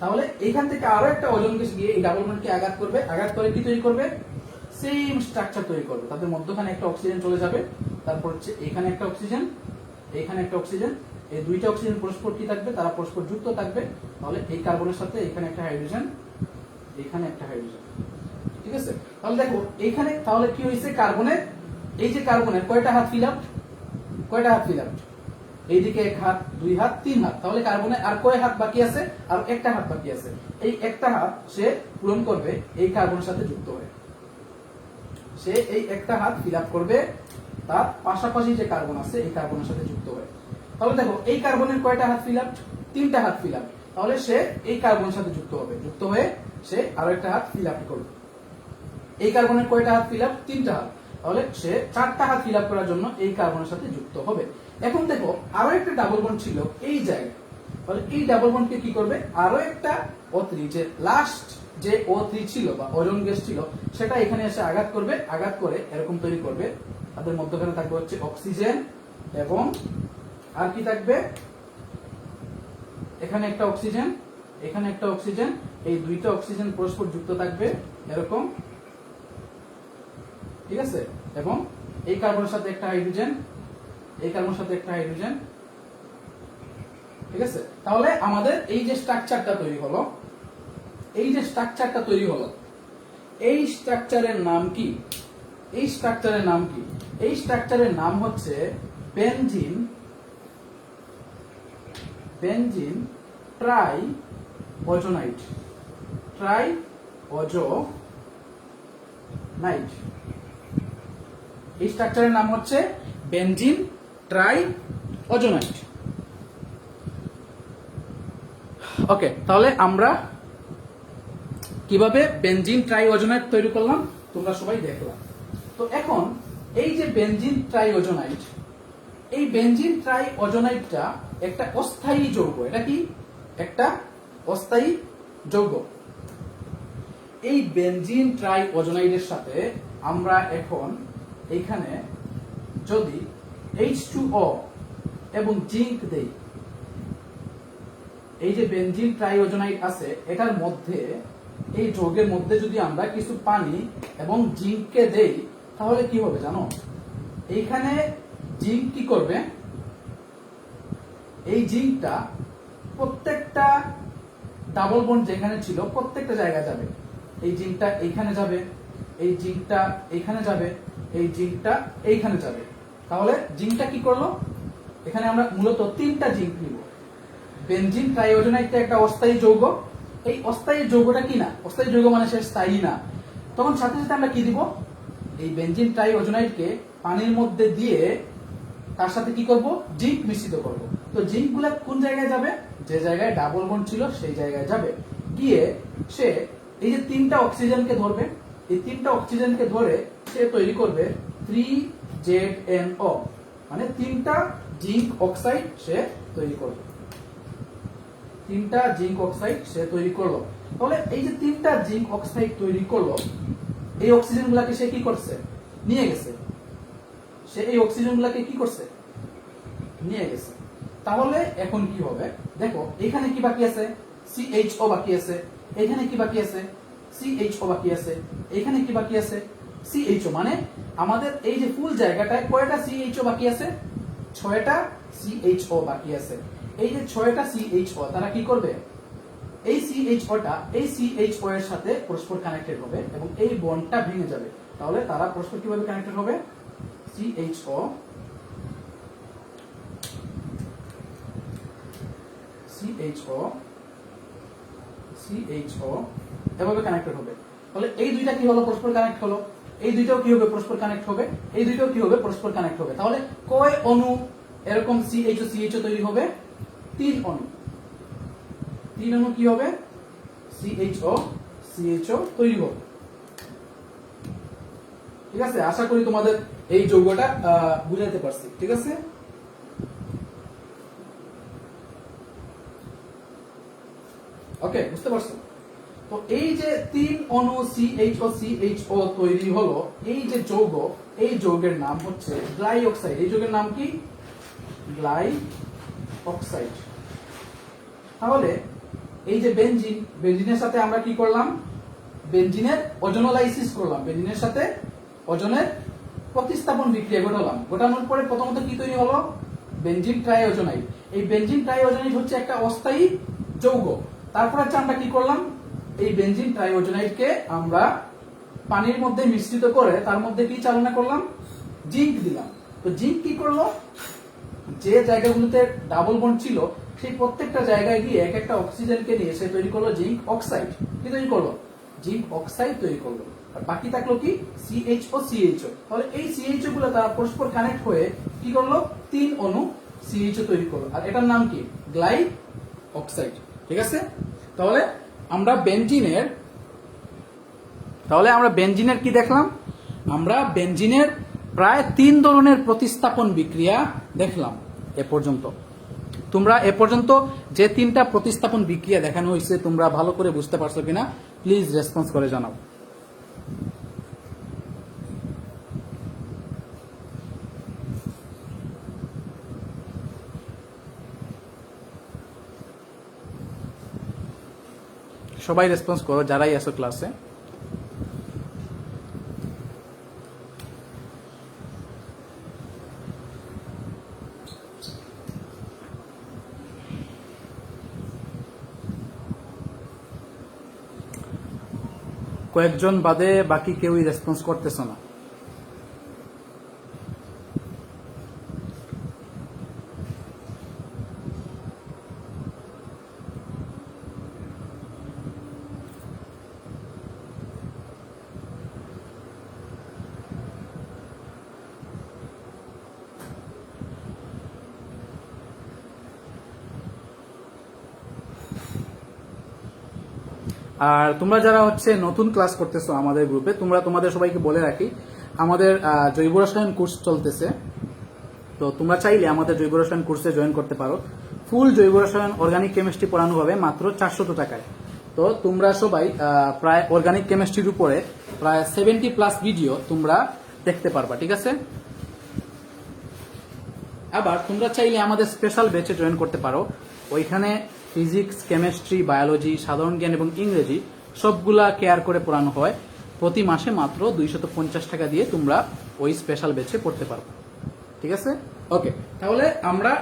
তাহলে এইখান থেকে আরো একটা ওজোন গ্যাস গিয়ে এই ডাবল বন্ডকে আঘাত করবে, আঘাত করে কি তৈরি করবে, সেম স্ট্রাকচার তৈরি করবে। তাদের মধ্যখানে একটা অক্সিজেন চলে যাবে, তারপর হচ্ছে এখানে একটা অক্সিজেন, এখানে একটা অক্সিজেন, এই দুইটা অক্সিজেন পরস্পর কি থাকবে, তারা পরস্পর যুক্ত থাকবে। তাহলে এই কার্বনের সাথে এখানে একটা হাইড্রোজেন, এখানে একটা হাইড্রোজেন, ঠিক আছে। তাহলে দেখো এইখানে তাহলে কি হয়েছে, কার্বনের, এই যে কার্বনের কয়টা হাত ফিল আপ, কয়টা হাত ফিল আপ, এইদিকে 1 হাত, 2 হাত, 3 হাত। তাহলে কার্বনের আর কয় হাত বাকি আছে, আর একটা হাত বাকি আছে। এই একটা হাত সে পূরণ করবে এই কার্বনের সাথে যুক্ত হয়ে, সে এই একটা হাত ফিল আপ করবে তার পাশাপাশি যে কার্বন আছে এই কার্বনের সাথে যুক্ত হয়ে। তাহলে দেখো, এই কার্বনের কয়টা হাত ফিল আপ, 3টা হাত ফিল আপ। তাহলে সে এই কার্বনের সাথে যুক্ত হবে, যুক্ত হয়ে সে আরো একটা হাত ফিল আপ করবে। এই কার্বনের কয়টা হাত ফিল আপ, 3টা হাত। তাহলে সে 4টা হাত ফিল আপ করার জন্য এই কার্বনের সাথে যুক্ত হবে। এখন দেখো, আরো একটা ডাবল বন্ড ছিল এই জায়গায়। তাহলে এই ডাবল বন্ডকে কি করবে, আরো একটা O3, যে লাস্ট যে O3 ছিল বা ওজোন গ্যাস ছিল, সেটা এখানে এসে আঘাত করবে, আঘাত করে এরকম তৈরি করবে। তাদের মধ্যখানে থাকবে হচ্ছে অক্সিজেন এবং আর কি থাকবে, এখানে একটা অক্সিজেন, এখানে একটা অক্সিজেন, এই দুইটা অক্সিজেন পরস্পর যুক্ত থাকবে এরকম, ঠিক আছে। এবং এই কার্বনের সাথে একটা হাইড্রোজেন, এই কার্বনের সাথে একটা হাইড্রোজেন, ঠিক আছে। তাহলে আমাদের এই যে স্ট্রাকচারটা তৈরি হলো, এই যে স্ট্রাকচারটা তৈরি হলো, এই স্ট্রাকচারের নাম কি, এই স্ট্রাকচারের নাম কি, এই স্ট্রাকচারের নাম হচ্ছে বেনজিন, বেনজিন ট্রাই ওজোনাইট, ট্রাই ওজোনাইট। এই স্ট্রাকচারের নাম হচ্ছে বেনজিন ট্রাই ওজোনাইট। ওকে, তাহলে আমরা কিভাবে বেনজিন ট্রাই ওজোনাইট তৈরি করলাম তোমরা সবাই দেখলাম। তো এখন এই যে বেনজিন ট্রাই ওজোনাইট, এই বেনজিন ট্রাই অজোনাইডটা একটা অস্থায়ী যৌগ। এটা কি একটা অস্থায়ী যৌগ। এই বেনজিন ট্রাই অজোনাইডের সাথে আমরা এখন এইখানে যদি H2O এবং জিঙ্ক দেই, এই যে বেনজিন ট্রাই অজোনাইড আছে এটার মধ্যে, এই যৌগের মধ্যে যদি আমরা কিছু পানি এবং জিঙ্ককে দেই তাহলে কি হবে জানো? এইখানে জিঙ্ক কি করবে? এই জিঙ্কটা প্রত্যেকটা ডাবল বন্ড যেখানে ছিল প্রত্যেকটা জায়গায় যাবে। এই জিঙ্কটা এইখানে যাবে, এই জিঙ্কটা এইখানে যাবে, এই জিঙ্কটা এইখানে যাবে। তাহলে জিঙ্কটা কি করলো? এখানে আমরা মূলত তিনটা জিঙ্ক নিব। বেনজিন ট্রাইঅজোনাইডটা একটা অস্থায়ী যৌগ। এই অস্থায়ী যৌগটা কি না? অস্থায়ী যৌগ মানে সে স্থায়ী না। তখন সাথে সাথে আমরা কি দিব? এই বেনজিন ট্রাইঅজোনাইডকে পানির মধ্যে দিয়ে তার সাথে কি করব? জিঙ্ক মিশ্রিত করব। তো জিঙ্ক গুলা কোন জায়গায় যাবে? যে জায়গায় ডাবল বন্ড ছিল সেই জায়গায় যাবে। গিয়ে সে এই যে তিনটা অক্সিজেনকে ধরবে, এই তিনটা অক্সিজেনকে ধরে সে তৈরি করবে 3ZNO, মানে তিনটা জিঙ্ক অক্সাইড সে তৈরি করবে। তিনটা জিঙ্ক অক্সাইড সে তৈরি করলো। তাহলে এই যে তিনটা জিঙ্ক অক্সাইড তৈরি করলো, এই অক্সিজেন গুলাকে সে কি করছে? নিয়ে গেছে। সে এই অক্সিজেন গুলাকে কি করছে? নিয়ে গেছে। তাহলে এখন কি হবে দেখো, এখানে কি বাকি আছে? CHO বাকি আছে। এখানে কি বাকি আছে? CHO বাকি আছে। এখানে কি বাকি আছে? CHO। মানে আমাদের এই যে ফুল জায়গাটায় কয়টা CHO বাকি আছে? 6টা CHO বাকি আছে। এই যে 6টা CHO তারা কি করবে? এই CHOটা এই CHO এর সাথে পরস্পর কানেক্টেড হবে এবং এই বন্ডটা ভেঙে যাবে। তাহলে তারা পরস্পর কিভাবে কানেক্টেড হবে? CHO এভাবে কানেক্টেড হবে। তাহলে এই দুইটা কি হলো? পরস্পর কানেক্ট হলো। এই দুইটাও কি হবে? পরস্পর কানেক্ট হবে। এই দুইটাও কি হবে? পরস্পর কানেক্ট হবে। তাহলে কয় অণু এরকম CHO তৈরি হবে? 3 অণু। 3 অণু কি হবে? CHO তৈরি হবে। ঠিক আছে, আশা করি তোমাদের এই যৌগটা বুঝাতে পারছি। ঠিক আছে, ওকে, বুঝতে পারছো? তো এই যে 3 অণু CHO তৈরি হলো, এই যে যৌগ, এই যৌগের নাম হচ্ছে গ্লাই অক্সাইড। এই যৌগের নাম কি? গ্লাই অক্সাইড। তাহলে এই যে বেনজিন, বেনজিনের সাথে আমরা কি করলাম? বেনজিনের ওজোনোলাইসিস করলাম। বেনজিনের সাথে ওজনের প্রতিস্থাপন বিক্রিয়া ঘটালাম। ঘটানোর পরে প্রথমত কি তৈরি হলো? বেনজিন ট্রাইঅজোনাইড। এই বেনজিন ট্রাইঅজোনাইড হচ্ছে একটা অস্থায়ী যৌগ। তারপর হচ্ছে আমরা কি করলাম? এই বেনজিন ট্রাইঅজোনাইডকে আমরা পানির মধ্যে মিশ্রিত করে তার মধ্যে কি চালনা করলাম? জিঙ্ক দিলাম। তো জিঙ্ক কি করলো? যে জায়গাগুলোতে ডাবল বন্ড ছিল সেই প্রত্যেকটা জায়গায় গিয়ে এক একটা অক্সিজেনকে নিয়ে সে তৈরি করলো জিঙ্ক অক্সাইড। কি তৈরি করলো? জিঙ্ক অক্সাইড তৈরি করলো। আর বাকি থাকলো কি? CHO। তাহলে এই CHO গুলো তারা পরস্পর কানেক্ট হয়ে কি করলো? 3 অণু CHO তৈরি করলো। আর এটার নাম কি? গ্লাই অক্সাইড। ঠিক আছে, তাহলে আমরা বেনজিনের কি দেখলাম? আমরা বেনজিনের প্রায় 3 ধরনের প্রতিস্থাপন বিক্রিয়া দেখলাম এ পর্যন্ত। তোমরা এ পর্যন্ত যে 3টা প্রতিস্থাপন বিক্রিয়া দেখানো হয়েছে তোমরা ভালো করে বুঝতে পারছো কিনা প্লিজ রেসপন্স করে জানাও। সবাই রেসপন্স করো যারাই আছো ক্লাসে। কয়েকজন বাদে বাকি কেউই রেসপন্স করতেছ না। আর তোমরা যারা হচ্ছে নতুন ক্লাস করতেছো আমাদের গ্রুপে, তোমরা তোমাদের সবাইকে বলে রাখি আমাদের জৈব রসায়ন কোর্স চলতেছে। তো তোমরা চাইলে আমাদের জৈব রসায়ন কোর্সে জয়েন করতে পারো। ফুল জৈব রসায়ন অর্গানিক কেমিস্ট্রি পড়ানো হবে মাত্র 400 টাকায়। তো তোমরা সবাই প্রায় অর্গানিক কেমিস্ট্রির উপরে প্রায় 70+ ভিডিও তোমরা দেখতে পারবা, ঠিক আছে। আবার তোমরা চাইলে আমাদের স্পেশাল ব্যাচে জয়েন করতে পারো। ওইখানে ফিজিক্স, কেমিস্ট্রি, বায়োলজি, সাধারণ জ্ঞান এবং ইংরেজি সবগুলা কেয়ার করে পড়ানো হয়। প্রতি মাসে মাত্র 250 টাকা দিয়ে তোমরা ওই স্পেশাল ব্যাচে পড়তে পারো, ঠিক আছে। ওকে, তাহলে আমরা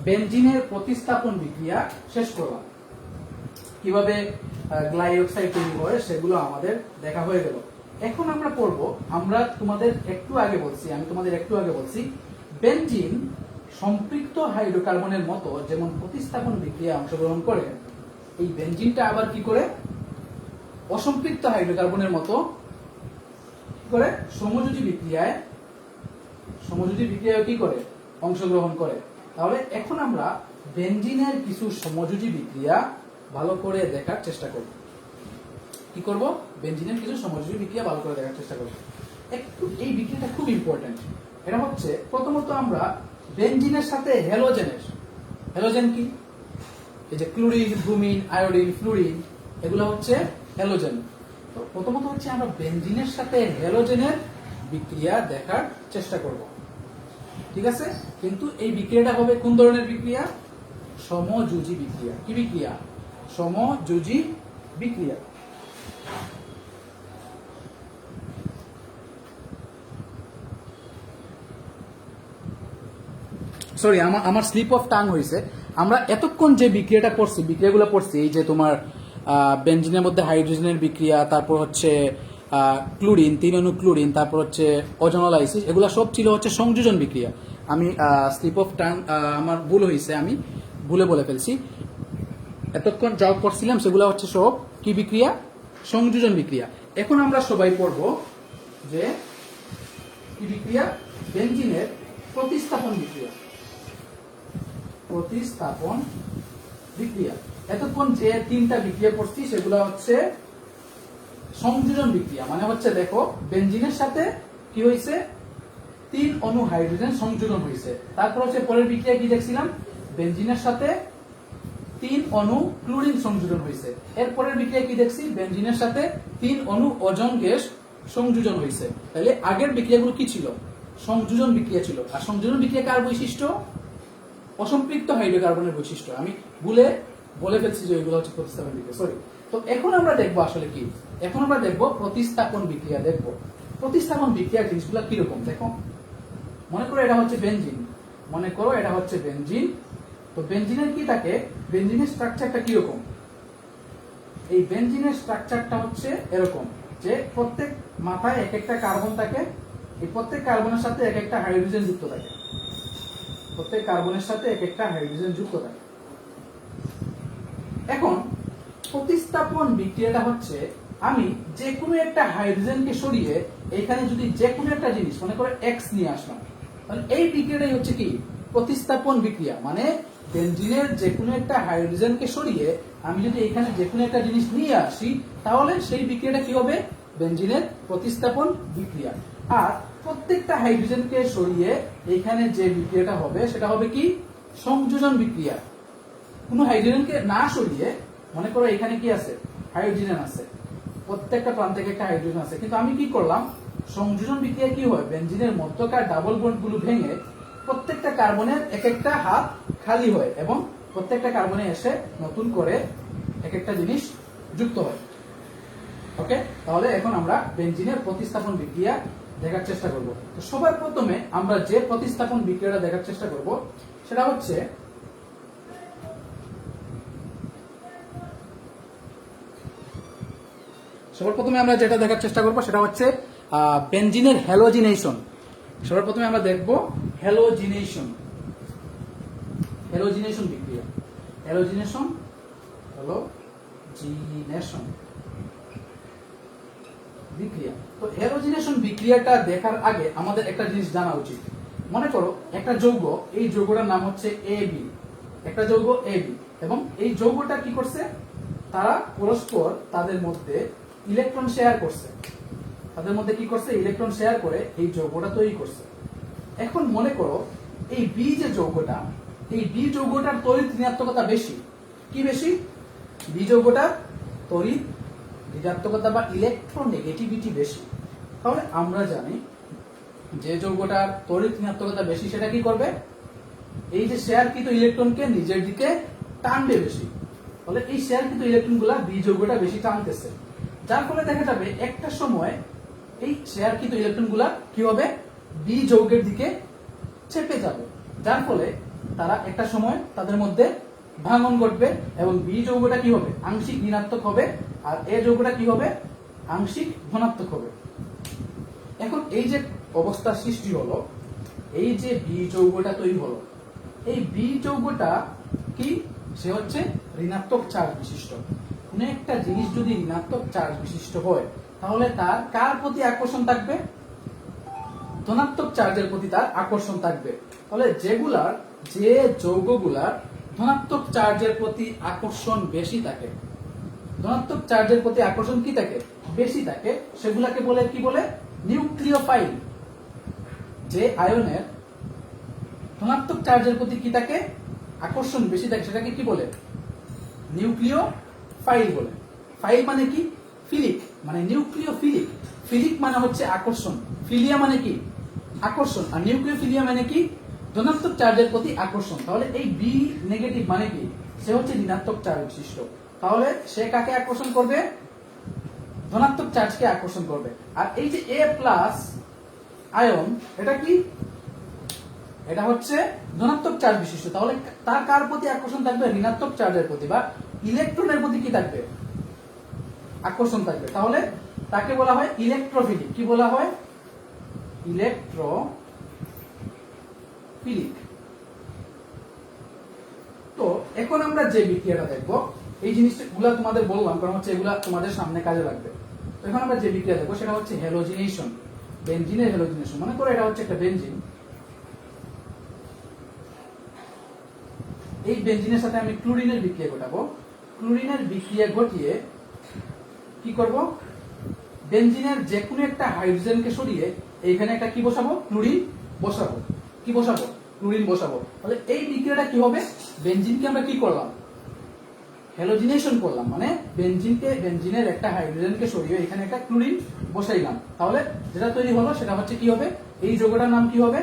বেনজিনের প্রতিস্থাপন বিক্রিয়া শেষ করলাম। কিভাবে গ্লাইঅক্সাইড তৈরি হয় সেগুলো আমাদের দেখা হয়ে গেল। এখন আমরা পড়বো, আমি তোমাদের একটু আগে বলছি বেনজিন সম্পৃক্ত হাইড্রোকার্বনের মতো যেমন প্রতিস্থাপন বিক্রিয়া অংশগ্রহণ করে, এই বেনজিনটা আবার কি করে অসম্পৃক্ত হাইড্রোকার্বনের মতো করে সমযোজী বিক্রিয়ায় কি করে অংশগ্রহণ করে। তাহলে এখন আমরা বেনজিনের কিছু সমযোজী বিক্রিয়া ভালো করে দেখার চেষ্টা করব। কি করব? বেনজিনের কিছু সমযোজী বিক্রিয়া ভালো করে দেখার চেষ্টা করব। একটু এই বিক্রিয়াটা খুব ইম্পর্টেন্ট। এটা হচ্ছে প্রথমত আমরা বেনজিনের সাথে হ্যালোজেন কি, এই যে ক্লোরিন, ব্রোমিন, আয়োডিন, ফ্লুরিন, এগুলো হচ্ছে হ্যালোজেন। তো প্রথমত হচ্ছে আমরা বেনজিনের সাথে হ্যালোজেনের বিক্রিয়া দেখার চেষ্টা করব, ঠিক আছে। কিন্তু এই বিক্রিয়াটা হবে কোন ধরনের বিক্রিয়া? সমযোজী বিক্রিয়া। কি বিক্রিয়া? সমযোজী বিক্রিয়া। সরি, আমার স্লিপ অফ টাং হয়েছে। আমরা এতক্ষণ যে বিক্রিয়াগুলো পড়ছি, এই যে তোমার বেনজিনের মধ্যে হাইড্রোজেনের বিক্রিয়া, তারপর হচ্ছে ক্লোরিন, 3 অণু ক্লোরিন, তারপর হচ্ছে ওজোনোলাইসিস, এগুলো সব ছিল হচ্ছে সংযোজন বিক্রিয়া। আমি স্লিপ অফ টাং, আমার ভুল হয়েছে, আমি ভুলে বলে ফেলছি। এতক্ষণ যা পড়ছিলাম সেগুলো হচ্ছে সব কি বিক্রিয়া? সংযোজন বিক্রিয়া। এখন আমরা সবাই পড়ব যে কি বিক্রিয়া? বেনজিনের প্রতিস্থাপন বিক্রিয়া। প্রতিস্থাপন বিক্রিয়া। এতক্ষণ যে 3টা বিক্রিয়া পড়ছি সেগুলো হচ্ছে সংযোজন বিক্রিয়া। মানে হচ্ছে দেখো বেনজিনের সাথে কি হয়েছে? 3 অণু হাইড্রোজেন সংযোজন হয়েছে। তারপর হচ্ছে পরের বিক্রিয়া কি দেখছিলাম? বেনজিনের সাথে 3 অণু ক্লোরিন সংযোজন হয়েছে। এরপরের বিক্রিয়া কি দেখছি? বেনজিনের সাথে 3 অণু ওজোন গ্যাস সংযোজন হয়েছে। তাহলে আগের বিক্রিয়াগুলো কি ছিল? সংযোজন বিক্রিয়া ছিল। আর সংযোজন বিক্রিয়া কার বৈশিষ্ট্য? অসম্পৃক্ত হাইড্রোকার্বনের বৈশিষ্ট্য। আমি বলে ফেলছি যে এগুলো হচ্ছে প্রতিস্থাপন বিক্রিয়া, সরি। তো এখন আমরা দেখবো আসলে কি, এখন আমরা দেখবো প্রতিস্থাপন বিক্রিয়া। দেখবো প্রতিস্থাপন বিক্রিয়া জিনিসগুলো কিরকম। দেখো, মনে করো এটা হচ্ছে বেনজিন। তো বেনজিনের কি থাকে? বেনজিনের স্ট্রাকচারটা কিরকম? এই বেনজিনের স্ট্রাকচারটা হচ্ছে এরকম যে প্রত্যেক মাথায় এক একটা কার্বন থাকে। এই প্রত্যেক কার্বনের সাথে এক একটা হাইড্রোজেন যুক্ত থাকে। এখন প্রতিস্থাপন বিক্রিয়াটা হচ্ছে আমি যে কোনো একটা হাইড্রোজেনকে সরিয়ে এখানে যদি যে কোনো একটা জিনিস, মনে করে এক্স নিয়ে আসলাম, তাহলে এই বিক্রিয়াটাই হচ্ছে কি? প্রতিস্থাপন বিক্রিয়া। মানে বেনজিনের যে কোনো একটা হাইড্রোজেনকে সরিয়ে আমি যদি এখানে যে কোনো একটা জিনিস নিয়ে আসি, তাহলে সেই বিক্রিয়াটা কি হবে? বেনজিনের প্রতিস্থাপন বিক্রিয়া। আর প্রত্যেকটা হাইড্রোজেনকে সরিয়ে এখানে যে বিক্রিয়াটা হবে সেটা হবে কি? সংযোজন বিক্রিয়া। কোনো হাইড্রোজেনকে না সরিয়ে, মনে করো এখানে কি আছে? হাইড্রোজেন আছে, প্রত্যেকটা প্রান্ত থেকে একটা হাইড্রোজেন আছে, কিন্তু আমি কি করলাম? সংযোজন বিক্রিয়া কি হয়? বেনজিনের মধ্যকার ডাবল বন্ডগুলো ভেঙে প্রত্যেকটা কার্বনের এক একটা হাত খালি হয় এবং প্রত্যেকটা কার্বনে এসে নতুন করে এক একটা জিনিস যুক্ত হয়। ওকে, তাহলে এখন আমরা বেনজিনের প্রতিস্থাপন বিক্রিয়া দেখার চেষ্টা করব। তো সবার প্রথমে আমরা যে প্রতিস্থাপন বিক্রিয়াটা দেখার চেষ্টা করব সেটা হচ্ছে বেনজিনের হ্যালোজিনেশন। সবার প্রথমে আমরা দেখব হ্যালোজিনেশন বিক্রিয়া। হ্যালোজিনেশন বিক্রিয়া। তো হ্যালোজিনেশন বিক্রিয়াটা দেখার আগে আমাদের একটা জিনিস জানা উচিত। মনে করো একটা যৌগ, এই যৌগটার নাম হচ্ছে AB, একটা যৌগ AB, এবং এই যৌগটা কি করছে? তারা পরস্পর তাদের মধ্যে ইলেকট্রন শেয়ার করছে। ইলেকট্রন শেয়ার করে এই যৌগটা তৈরি করছে। এখন মনে করো এই বি যে যৌগটা, এই বি যৌগটার তড়িৎ ঋণাত্মকতা বেশি। কি বেশি? বি যৌগটার তড়িৎ ঋণাত্মকতা বা ইলেকট্রোনেগেটিভিটি বেশি। তাহলে আমরা জানি যে যৌগটার তড়িৎ ঋণাত্মকতা বেশি সেটা কি করবে? এই যে শেয়ারকৃত ইলেকট্রনকে নিজের দিকে টানবে বেশি। তাহলে এই শেয়ারকৃত ইলেকট্রনগুলা বি যৌগটা বেশি টানতেছে, যার ফলে দেখা যাবে একটা সময় এই শেয়ারকৃত ইলেকট্রনগুলা কি হবে? বি যৌগের দিকে চেপে যাবে, যার ফলে তারা একটা সময় তাদের মধ্যে ভাঙন ঘটবে এবং বি যৌগটা কি হবে? আংশিক ঋণাত্মক হবে, আর এ যৌগটা কি হবে? আংশিক ধনাত্মক হবে। এখন এই যে অবস্থা সৃষ্টি হলো, এই যে বি যৌগটা তৈরি হলো, এই বি যৌগটা কি? সে হচ্ছে ঋণাত্মক চার্জ বিশিষ্ট। কোন একটা জিনিস যদি ঋণাত্মক চার্জ বিশিষ্ট হয় তাহলে তার কার প্রতি আকর্ষণ থাকবে? ধনাত্মক চার্জের প্রতি তার আকর্ষণ থাকবে। তাহলে যে যৌগগুলার ধনাত্মক চার্জের প্রতি আকর্ষণ বেশি থাকে, ধনাত্মক চার্জের প্রতি আকর্ষণ কি থাকে? বেশি থাকে, সেগুলাকে বলে কি বলে? নিউক্লিওফাইল। যে আয়নের ধনাত্মক চার্জের প্রতি কি থাকে? আকর্ষণ বেশি থাকে, সেটাকে কি বলে? নিউক্লিওফাইল বলে। ফাইল মানে কি? ফিলিক, মানে নিউক্লিওফিলিক। ফিলিক মানে হচ্ছে আকর্ষণ, ফিলিয়া মানে কি? আকর্ষণ, আর নিউক্লিওফিলিয়া মানে কি? ধনাত্মক চার্জের প্রতি আকর্ষণ। তাহলে এই বি নেগেটিভ মানে কি? সে হচ্ছে ঋণাত্মক চার্জ বিশিষ্ট। তাহলে সে কাকে আকর্ষণ করবে? ধনাত্মক চার্জকে আকর্ষণ করবে। আর এই যে এ প্লাস আয়ন, এটা কি? এটা হচ্ছে ধনাত্মক চার্জ বিশিষ্ট। তাহলে তার কার প্রতি আকর্ষণ থাকবে? ঋণাত্মক চার্জের প্রতি বা ইলেকট্রনের প্রতি কি থাকবে? আকর্ষণ থাকবে। তাহলে তাকে বলা হয় ইলেকট্রোফিলিক। কি বলা হয়? ইলেকট্রোফিলিক। তো এখন আমরা যে বিক্রিয়াটা দেখবো, এই জিনিসগুলো তোমাদের বললাম কারণ হচ্ছে এগুলা তোমাদের সামনে কাজে লাগবে। তো এখন আমরা যে বিক্রিয়া দেখবো সেটা হচ্ছে হ্যালোজিনেশন, বেনজিনের হ্যালোজিনেশন। মনে করো এটা হচ্ছে একটা বেনজিন, এই বেনজিনের সাথে আমি ক্লোরিনের বিক্রিয়া ঘটাবো। ক্লোরিনের বিক্রিয়া ঘটিয়ে কি করব? বেনজিনের যে কোনো একটা হাইড্রোজেনকে সরিয়ে এইখানে একটা কি বসাবো? ক্লোরিন বসাবো। কি বসাবো? ক্লোরিন বসাবো। তাহলে এই বিক্রিয়াটা কি হবে? বেনজিনকে আমরা কি করলাম? হ্যালোজিনেশন করলাম, মানে বেনজিনের একটা হাইড্রোজেনকে সরিয়ে এখানে একটা ক্লোরিন বসাইলাম। তাহলে যেটা তৈরি হলো সেটা হচ্ছে কি হবে? এই যৌগটার নাম কি হবে?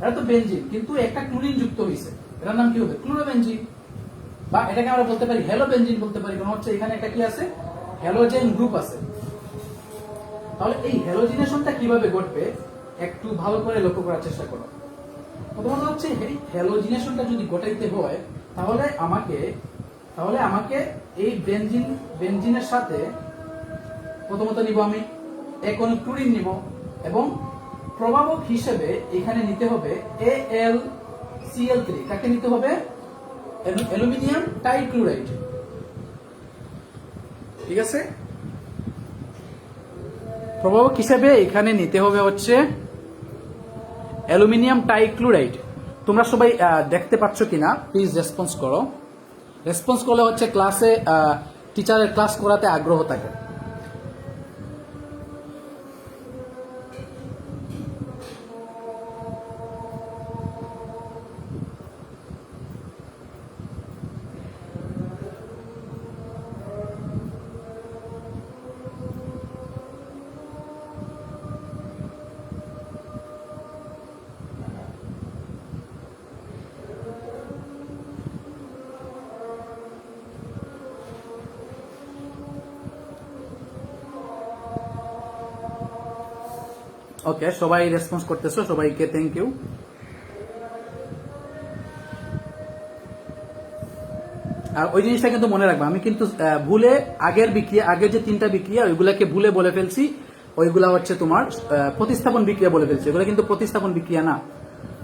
এটা তো বেনজিন, কিন্তু একটা ক্লোরিন যুক্ত হয়েছে, এটার নাম কি হবে? ক্লোরোবেনজিন। বা এটাকে আমরা বলতে পারি হ্যালো বেনজিন বলতে পারি, কারণ হচ্ছে এখানে একটা কি আছে? হ্যালোজেন গ্রুপ আছে। তাহলে এই হ্যালোজিনেশনটা কিভাবে ঘটবে একটু ভালো করে লক্ষ্য করার চেষ্টা করো। প্রথমত হচ্ছে এই হ্যালোজিনেশনটা যদি ঘটাইতে হয় তাহলে আমাকে এই বেনজিনের সাথে প্রথমত নিব আমি এক অণু ক্লোরিন নিব এবং প্রভাবক হিসেবে এখানে নিতে হবে AlCl3। কাকে নিতে হবে? Aluminium trichloride. ঠিক আছে, প্রভাবক হিসেবে এখানে নিতে হবে হচ্ছে অ্যালুমিনিয়াম টাইক্লোরাইড। তোমরা সবাই দেখতে পাচ্ছ কিনা প্লিজ রেসপন্স করো। রেসপন্স করলে হচ্ছে ক্লাসে টিচারের ক্লাস করাতে আগ্রহ থাকে। ওকে, সবাই রেসপন্স করতেছো, সবাইকে থ্যাংক ইউ। আর ওই জিনিসটা কিন্তু মনে রাখবা, আমি কিন্তু ভুলে আগের যে 3টা বিক্রিয়া ওইগুলাকে ভুলে বলে ফেলছি, ওইগুলা হচ্ছে তোমার প্রতিস্থাপন বিক্রিয়া বলে ফেলছি। ওগুলো কিন্তু প্রতিস্থাপন বিক্রিয়া না,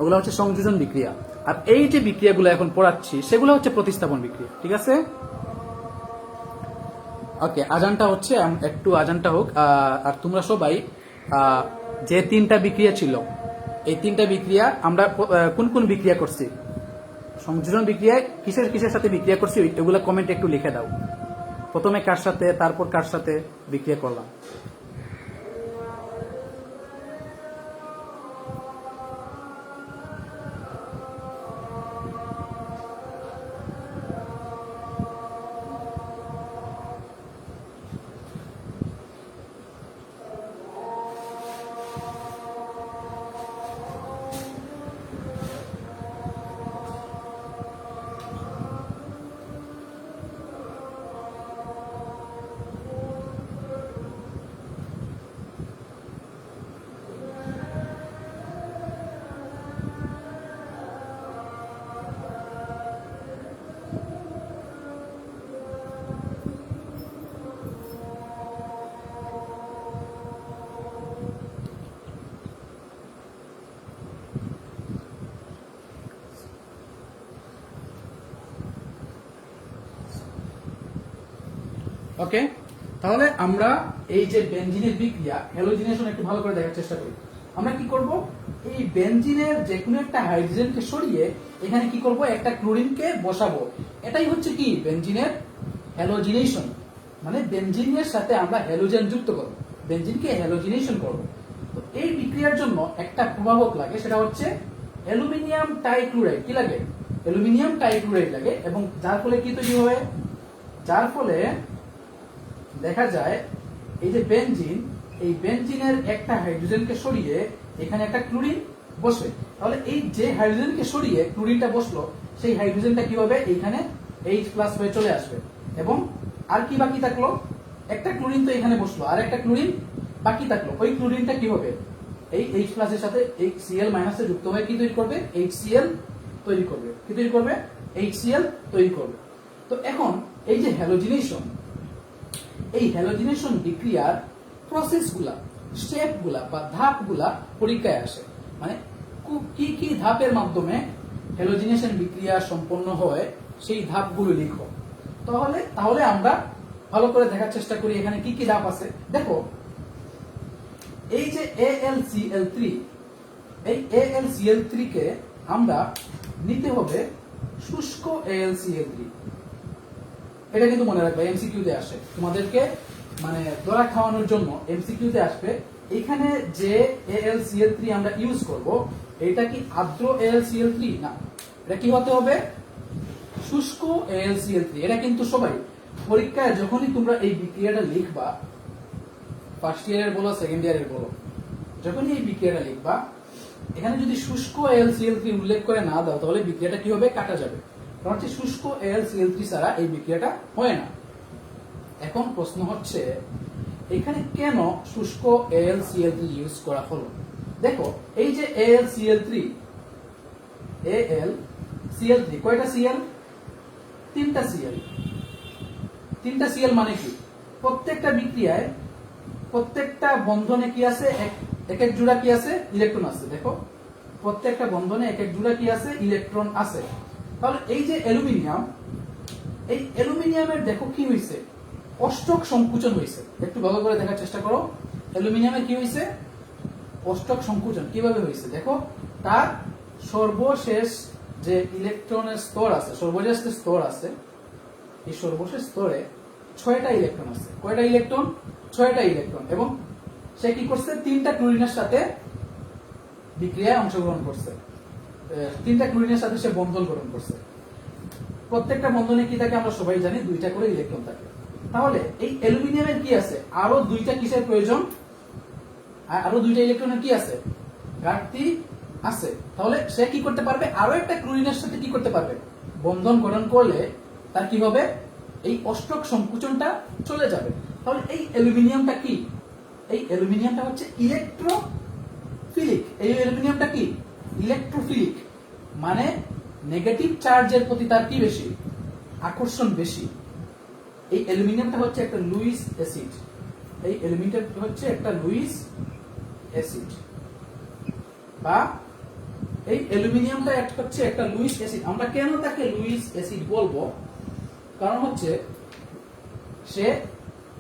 ওগুলো হচ্ছে সংযোজন বিক্রিয়া। আর এই যে বিক্রিয়াগুলো এখন পড়াচ্ছি সেগুলো হচ্ছে প্রতিস্থাপন বিক্রিয়া। ঠিক আছে, ওকে। আজানটা হচ্ছে, একটু আজানটা হোক। আর তোমরা সবাই যে 3টা বিক্রিয়া ছিল, এই 3টা বিক্রিয়া আমরা কোন কোন বিক্রিয়া করছি, সংযোজন বিক্রিয়ায় কিসের সাথে বিক্রিয়া করছি এগুলো কমেন্টে একটু লিখে দাও। প্রথমে কার সাথে, তারপর কার সাথে বিক্রিয়া করলাম। ওকে, তাহলে আমরা এই যে বেনজিনের বিক্রিয়া হ্যালোজিনেশন একটু ভালো করে দেখার চেষ্টা করি। আমরা কি করব, এই বেনজিনের যে কোনো একটা হাইড্রোজেনকে সরিয়ে এখানে কি করব, একটা ক্লোরিনকে বসাবো। এটাই হচ্ছে কি বেনজিনের হ্যালোজিনেশন, মানে বেনজিনের সাথে আমরা হ্যালোজেন যুক্ত করব, বেনজিনকে হ্যালোজিনেশন করব। তো এই বিক্রিয়ার জন্য একটা প্রভাবক লাগে, সেটা হচ্ছে অ্যালুমিনিয়াম টাইক্লোরাইড। কি লাগে? অ্যালুমিনিয়াম টাইক্লোরাইড লাগে, এবং যার ফলে কি তৈরি হয়, যার ফলে দেখা যায় এই যে বেনজিন, এই বেনজিনের একটা হাইড্রোজেনকে সরিয়ে এখানে একটা ক্লোরিন বসে। তাহলে এই যে হাইড্রোজেনকে সরিয়ে ক্লোরিনটা বসলো, সেই হাইড্রোজেনটা কি হবে, এইখানে H+ হয়ে চলে আসবে। এবং আর কি বাকি থাকলো, একটা ক্লোরিন তো এখানে বসলো, আর একটা ক্লোরিন বাকি থাকলো। ওই ক্লোরিনটা কি হবে, এই H+ এর সাথে Cl- এ যুক্ত হয়ে কি তৈরি করবে, HCl তৈরি করবে। কি তৈরি করবে, HCl তৈরি করবে। তো এখন এই যে হ্যালোজিনেশন, এই হ্যালোজিনেশন বিক্রিয়ার প্রসেসগুলা, স্টেপগুলা বা ধাপগুলা পরীক্ষায় আসে। মানে কি কি ধাপের মাধ্যমে হ্যালোজিনেশন বিক্রিয়া সম্পন্ন হয়, সেই ধাপগুলো লিখো। তাহলে আমরা ভালো করে দেখার চেষ্টা করি এখানে কি কি ধাপ আছে। দেখো, এই যে AlCl3, এই AlCl3 কে আমরা নিতে হবে শুষ্ক AlCl3। এটা কিন্তু মনে রাখবে, এমসিকিউ তে আসে তোমাদেরকে, মানে ধরা খাওয়ানোর জন্য এমসিকিউ তে আসবে। এখানে যে AlCl3 আমরা ইউজ করব, এটা কি আর্দ্র AlCl3 না, এটা কি হতে হবে, শুষ্ক AlCl3। এটা কিন্তু সবাই পরীক্ষায় যখনই তোমরা এই বিক্রিয়াটা লিখবা, ফার্স্ট ইয়ারের বলো সেকেন্ড ইয়ারের বলো, যখনই এই বিক্রিয়াটা লিখবা, এখানে যদি শুষ্ক AlCl3 উল্লেখ করে না দাও, তাহলে বিক্রিয়াটা কি হবে, কাটা যাবে। কারণ হচ্ছে শুষ্ক AlCl3 ছাড়া এই বিক্রিয়াটা হয় না। এখন প্রশ্ন হচ্ছে এখানে কেন শুষ্ক AlCl3 ইউজ করা হলো। দেখো, এই যে AlCl3, কয়টা Cl, তিনটা Cl। তিনটা Cl মানে কি, প্রত্যেকটা বিক্রিয়ায় প্রত্যেকটা বন্ধনে কি আছে, এক এক জোড়া কি আছে, ইলেকট্রন আছে। দেখো, প্রত্যেকটা বন্ধনে এক এক জোড়া কি আছে, ইলেকট্রন আছে। তাহলে এই যে অ্যালুমিনিয়াম, এই অ্যালুমিনিয়ামের দেখো কি হয়েছে, অষ্টক সংকুচন হয়েছে। একটু ভালো করে দেখার চেষ্টা করো, অ্যালুমিনিয়ামের কি হয়েছে, অষ্টক সংকুচন। কিভাবে হয়েছে দেখো, তার সর্বশেষ যে ইলেকট্রনের স্তর আছে, সর্বশেষ যে স্তর আছে, এই সর্বশেষ স্তরে 6টা ইলেকট্রন আছে। কয়টা ইলেকট্রন, 6টা ইলেকট্রন। এবং সে কি করছে, 3টা ক্লোরিনের সাথে বিক্রিয়ায় অংশগ্রহণ করছে, 3টা ক্লোরিনের সাথে সে বন্ধন গঠন করছে। প্রত্যেকটা বন্ধনে কি থাকে আমরা সবাই জানি, 2টা করে ইলেকট্রন থাকে। তাহলে এই অ্যালুমিনিয়ামের কি আছে, আরো 2টা কিসের প্রয়োজন, আরো 2টা ইলেকট্রনের কি আছে, ঘাটতি আছে। তাহলে সে কি করতে পারবে, আরো একটা ক্লোরিনের সাথে কি করতে পারবে, বন্ধন গঠন করলে তার কি হবে, এই অষ্টক সংকুচনটা চলে যাবে। তাহলে এই অ্যালুমিনিয়ামটা কি, এই অ্যালুমিনিয়ামটা হচ্ছে ইলেকট্রোফিলিক। এই অ্যালুমিনিয়ামটা কি, ইলেকট্রোফিলিক, মানে নেগেটিভ চার্জের প্রতি তার কি বেশি, আকর্ষণ বেশি। এই অ্যালুমিনিয়ামটা হচ্ছে একটা লুইস অ্যাসিড, এই অ্যালুমিনিয়ামটা হচ্ছে একটা লুইস অ্যাসিড, বা এই অ্যালুমিনিয়ামটা হচ্ছে একটা লুইস অ্যাসিড। আমরা কেন তাকে লুইস অ্যাসিড বলবো, কারণ হচ্ছে সে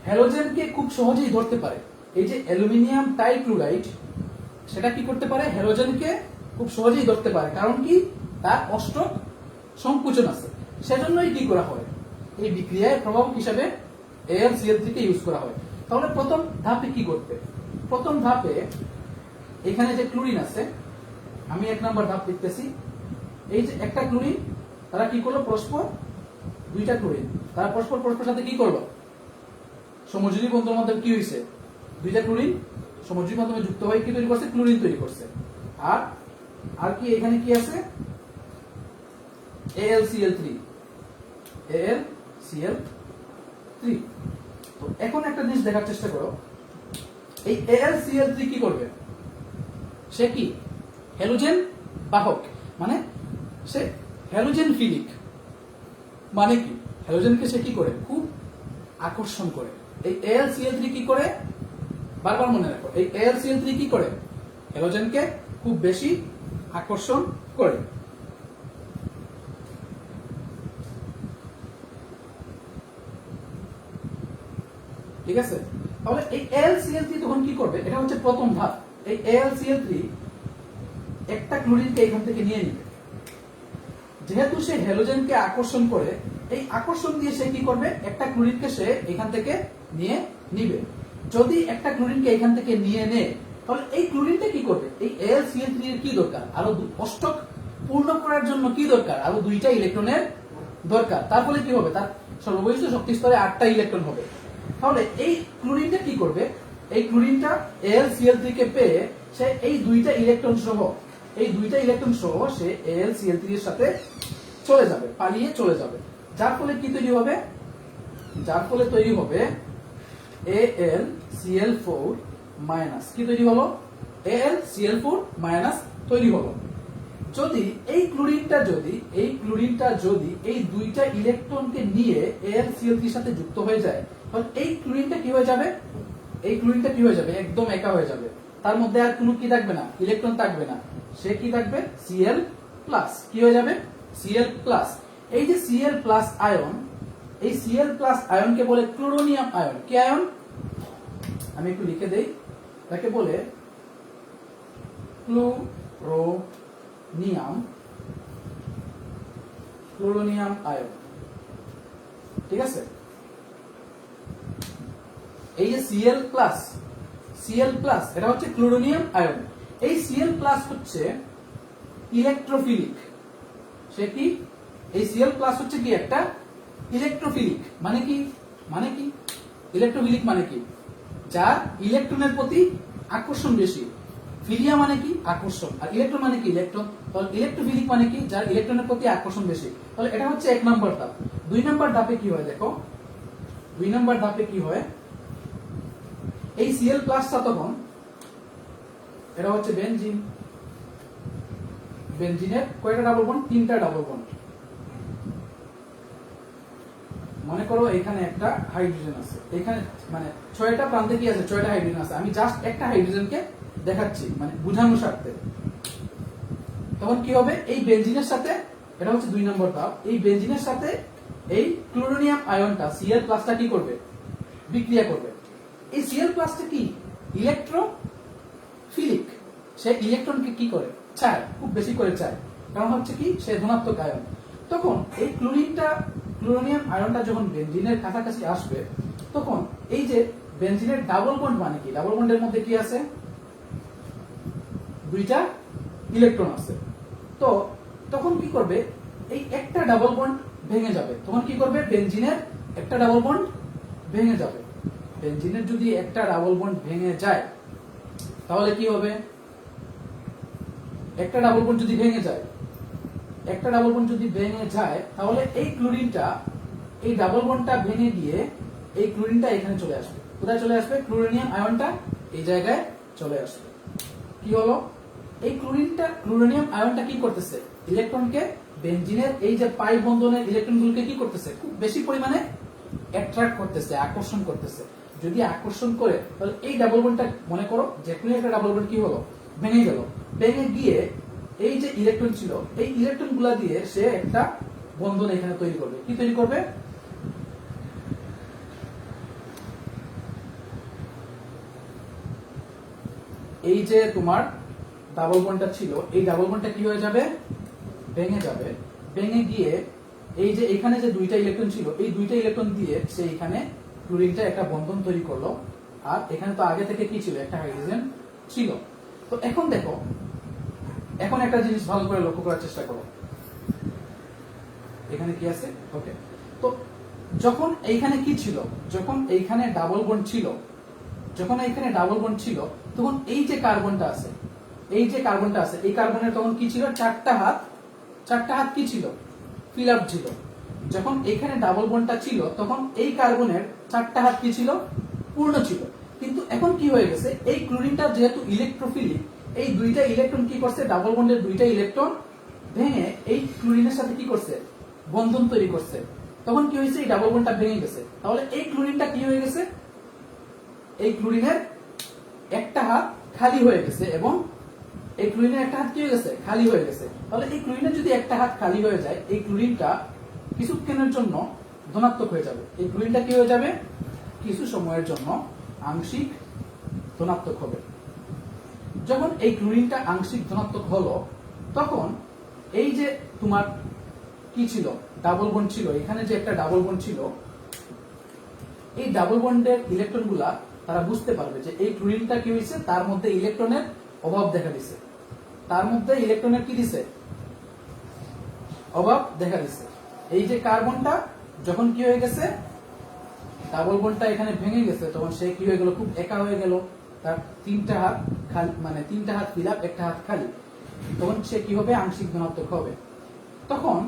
হ্যালোজেনকে খুব সহজেই ধরতে পারে। এই যে অ্যালুমিনিয়াম টাইক্লোরাইড, সেটা কি করতে পারে, হ্যালোজেনকে খুব সহজেই ধরতে পারে। কারণ কি, তার অষ্টক সংকুচন আছে। সেজন্যই কি করা হয়, এই বিক্রিয়ায় প্রভাবক হিসাবে AlCl3 কে ইউজ করা হয়। তাহলে প্রথম ধাপে কি করতে, প্রথম ধাপে এখানে যে ক্লোরিন আছে, আমি 1 নম্বর ধাপ লিখতেছি। এই যে একটা ক্লোরিন, তারা কি করলো, পরস্পর 2টা ক্লোরিন, তারা পরস্পর সাথে কি করলো, সমযোজী বন্ধনের মাধ্যমে কি হয়েছে, 2টা ক্লোরিন সমযোজী মাধ্যমে যুক্ত হয়ে কি তৈরি করছে, ক্লোরিন তৈরি করছে। আর কি এখানে কি আছে, AlCl3। তো এখন একটা জিনিস দেখার চেষ্টা করো, এই AlCl3 কি করবে, সে কি হ্যালোজেন বাহক, মানে সে হ্যালোজেন ফিলিক। মানে কি, হ্যালোজেনকে সে কি করে, খুব আকর্ষণ করে। এই AlCl3 কি করে, বারবার মনে রাখো, এই AlCl3 কি করে, হ্যালোজেনকে খুব বেশি আকর্ষণ করে। ঠিক আছে? তাহলে এই AlCl3 তখন কি করবে? এটা হচ্ছে প্রথম ধাপ। এই AlCl3 একটা ক্লোরিনকে এখান থেকে নিয়ে নিবে। যেহেতু সে হ্যালোজেনকে আকর্ষণ করে, এই আকর্ষণ দিয়ে সে কি করবে? একটা ক্লোরিনকে সে এখান থেকে নিয়ে নিবে। যদি একটা ক্লোরিনকে এখান থেকে নিয়ে নেয়, তাহলে এই ক্লোরিনটা কি করবে? এই AlCl3 এর কি দরকার? আরো অষ্টক পূর্ণ করার জন্য কি দরকার? আরো দুইটা ইলেকট্রনের দরকার। তার ফলে কি হবে? তার সর্বনিম্ন শক্তি স্তরে 8টা ইলেকট্রন হবে। তাহলে এই ক্লোরিনটা কি করবে? এই ক্লোরিনটা AlCl3 কে পেয়ে সে এই দুইটা ইলেকট্রন সহ সে AlCl3 এর সাথে চলে যাবে, পালিয়ে চলে যাবে। যার ফলে কি তৈরি হবে? যার ফলে তৈরি হবে AlCl4 মাইনাস। কি তৈরি হলো? AlCl4 মাইনাস তৈরি হলো। যদি এই ক্লোরিনটা যদি এই দুইটা ইলেকট্রনকে নিয়ে AlCl3 এর সাথে যুক্ত হয়ে যায়, তাহলে এই ক্লোরিনটা কি হয়ে যাবে? একদম একা হয়ে যাবে। তার মধ্যে আর কোনো কি থাকবে না, ইলেকট্রন থাকবে না। সে কি থাকবে? Cl+। কি হয়ে যাবে? Cl+। এই যে Cl+ আয়ন, এই Cl+ আয়নকে বলে ক্লোরোনিয়াম আয়ন। কি আয়ন? আমি একটু লিখে দেই। তাকে বলে ক্লোরোনিয়াম আয়ন। ঠিক আছে? এই যে Cl+, এটা হচ্ছে ক্লোরোনিয়াম আয়ন। এই Cl+ হচ্ছে ইলেকট্রোফিলিক। সে কি? এই Cl+ হচ্ছে কি? একটা ইলেকট্রোফিলিক। মানে কি? ইলেকট্রোফিলিক মানে কি? যার ইলেকট্রনের প্রতি আকর্ষণ বেশি। ফিলিয়া মানে কি? আকর্ষণ। আর ইলেকট্রন মানে কি? ইলেকট্রন। তাহলে ইলেকট্রোফিলিক মানে কি? যার ইলেকট্রনের প্রতি আকর্ষণ বেশি। তাহলে এটা হচ্ছে 1 নম্বর ধাপ। 2 নম্বর ধাপে কি হয় দেখো? 2 নম্বর ধাপে কি হয়? এই Cl+ তখন, এটা হচ্ছে বেনজিন। বেনজিনের কয়টা ডাবল বন্ড? 3টা ডাবল বন্ড। মনে করো এখানে একটা হাইড্রোজেন আছে, এখানে মানে 6টা প্রান্তে কি আছে? 6টা হাইড্রোজেন আছে। আমি জাস্ট একটা হাইড্রোজেনকে দেখাচ্ছি, মানে বোঝানোর স্বার্থে। তখন কি হবে? এই বেনজিনের সাথে, এটা হচ্ছে 2 নম্বর ধাপ, এই বেনজিনের সাথে এই ক্লোরোনিয়াম আয়নটা Cl+টা কি করবে? বিক্রিয়া করবে। এই Cl+ কি? ইলেকট্রোফিলিক। সে ইলেকট্রনকে কি করে? চায়, খুব বেশি করে চায়। কারণ হচ্ছে কি? সে ধনাত্মক আয়ন। তখন এই ক্লোরোনিয়াম আয়নটা যখন বেনজিনের কাছাকাছি আসবে, তখন এই যে বেনজিনের ডাবল বন্ড মানে কি? ডাবল বন্ডের মধ্যে কি আছে? 2টা ইলেকট্রন আছে। তো তখন কি করবে? এই একটা ডাবল বন্ড ভেঙে যাবে। তখন কি করবে? বেনজিনের একটা ডাবল বন্ড ভেঙে যাবে। বেনজিনের যদি একটা ডাবল বন্ড ভেঙে যায়, তাহলে কি হবে? একটা ডাবল বন্ড যদি ভেঙে যায়, তাহলে এই ক্লোরিনটা, এই ডাবল বন্ডটা ভেঙে গিয়ে এই ক্লোরিনটা এখানে চলে আসবে। কোথায় চলে আসবে? ক্লোরিনিয়াম আয়নটা এই জায়গায় চলে আসবে। কি হলো? এই ক্লোরিনিয়াম আয়নটা কি করতেছে? ইলেকট্রনকে, বেনজিনের এই যে পাই বন্ধনের ইলেকট্রনগুলোকে কি করতেছে? খুব বেশি পরিমাণে অ্যাট্রাক্ট করতেছে, আকর্ষণ করতেছে। যদি আকর্ষণ করে, তাহলে এই ডাবল বন্ডটা, মনে করো যে কোনো একটা ডাবল বন্ড কি হলো? ভেঙে গেল। ভেঙে গিয়ে এই যে ইলেকট্রন ছিল, এই ইলেকট্রন গুলা দিয়ে সে একটা বন্ধন এখানে তৈরি করবে। কি তৈরি করবে? এই যে তোমার ডাবল বন্ডটা ছিল, এই ডাবল বন্ডটা কি হয়ে যাবে? ভেঙে যাবে। ভেঙে গিয়ে এই যে এখানে যে 2টা ইলেকট্রন ছিল, এই 2টা ইলেকট্রন দিয়ে সে এখানে ক্লোরিনটা একটা বন্ধন তৈরি করলো। আর এখানে তো আগে থেকে কি ছিল? একটা হাইড্রোজেন ছিল। তো এখন দেখো, এখন একটা জিনিস ভালো করে লক্ষ্য করার চেষ্টা করো। এখানে কি আছে? ওকে। তো যখন এইখানে কি ছিল? যখন এইখানে ডাবল বন্ড ছিল, তখন এই যে কার্বনটা আছে, এই কার্বনের তখন কি ছিল? 4টা হাত কি ছিল? ফিল আপ ছিল। যখন এখানে ডাবল বন্ডটা ছিল, তখন এই কার্বনের 4টা হাত কি ছিল? পূর্ণ ছিল। কিন্তু এখন কি হয়ে গেছে? এই ক্লোরিনটা যেহেতু ইলেকট্রোফিলিক, এই 2টা ইলেকট্রন কি করছে? ডাবল বন্ডের 2টা ইলেকট্রন ভেঙে এই ক্লোরিনের সাথে কি করছে? বন্ধন তৈরি করছে। তখন কি হয়েছে? এই ডাবল বন্ডটা ভেঙে গেছে। তাহলে এই ক্লোরিনটা কি হয়ে গেছে? এই ক্লোরিনের একটা হাত খালি হয়ে গেছে, এবং এই ক্লোরিনের একটা হাত কি হয়ে গেছে? খালি হয়ে গেছে। তাহলে এই ক্লোরিনের যদি একটা হাত খালি হয়ে যায়, এই ক্লোরিনটা কিছুক্ষণের জন্য ধনাত্মক হয়ে যাবে। এই ক্লোরিনটা কি হয়ে যাবে? কিছু সময়ের জন্য আংশিক ধনাত্মক হবে। যখন এই ক্লোরিনটা আংশিক ধনাত্মক হলো, তখন এই যে তোমার কি ছিল, ডাবল বন্ড ছিল, এখানে যে একটা ডাবল বন্ড ছিল, এই ডাবল বন্ডের ইলেকট্রনগুলা তারা বুঝতে পারবে যে এই ক্লোরিনটা কি হয়েছে, তার মধ্যে ইলেকট্রনের অভাব দেখা দিছে, তার মধ্যে ইলেকট্রনের কি দিছে, অভাব দেখা দিছে। এই যে কার্বনটা যখন কি হয়ে গেছে, ডাবল বন্ডটা এখানে ভেঙে গেছে, তখন সে কি হয়ে গেল, খুব একা হয়ে গেল, তার তিনটা হাত খালি, মানে তিনটা হাত ফিল আপ, একটা হাত খালি, তখন সে কি হবে, আংশিক ধনাত্মক হবে। তখন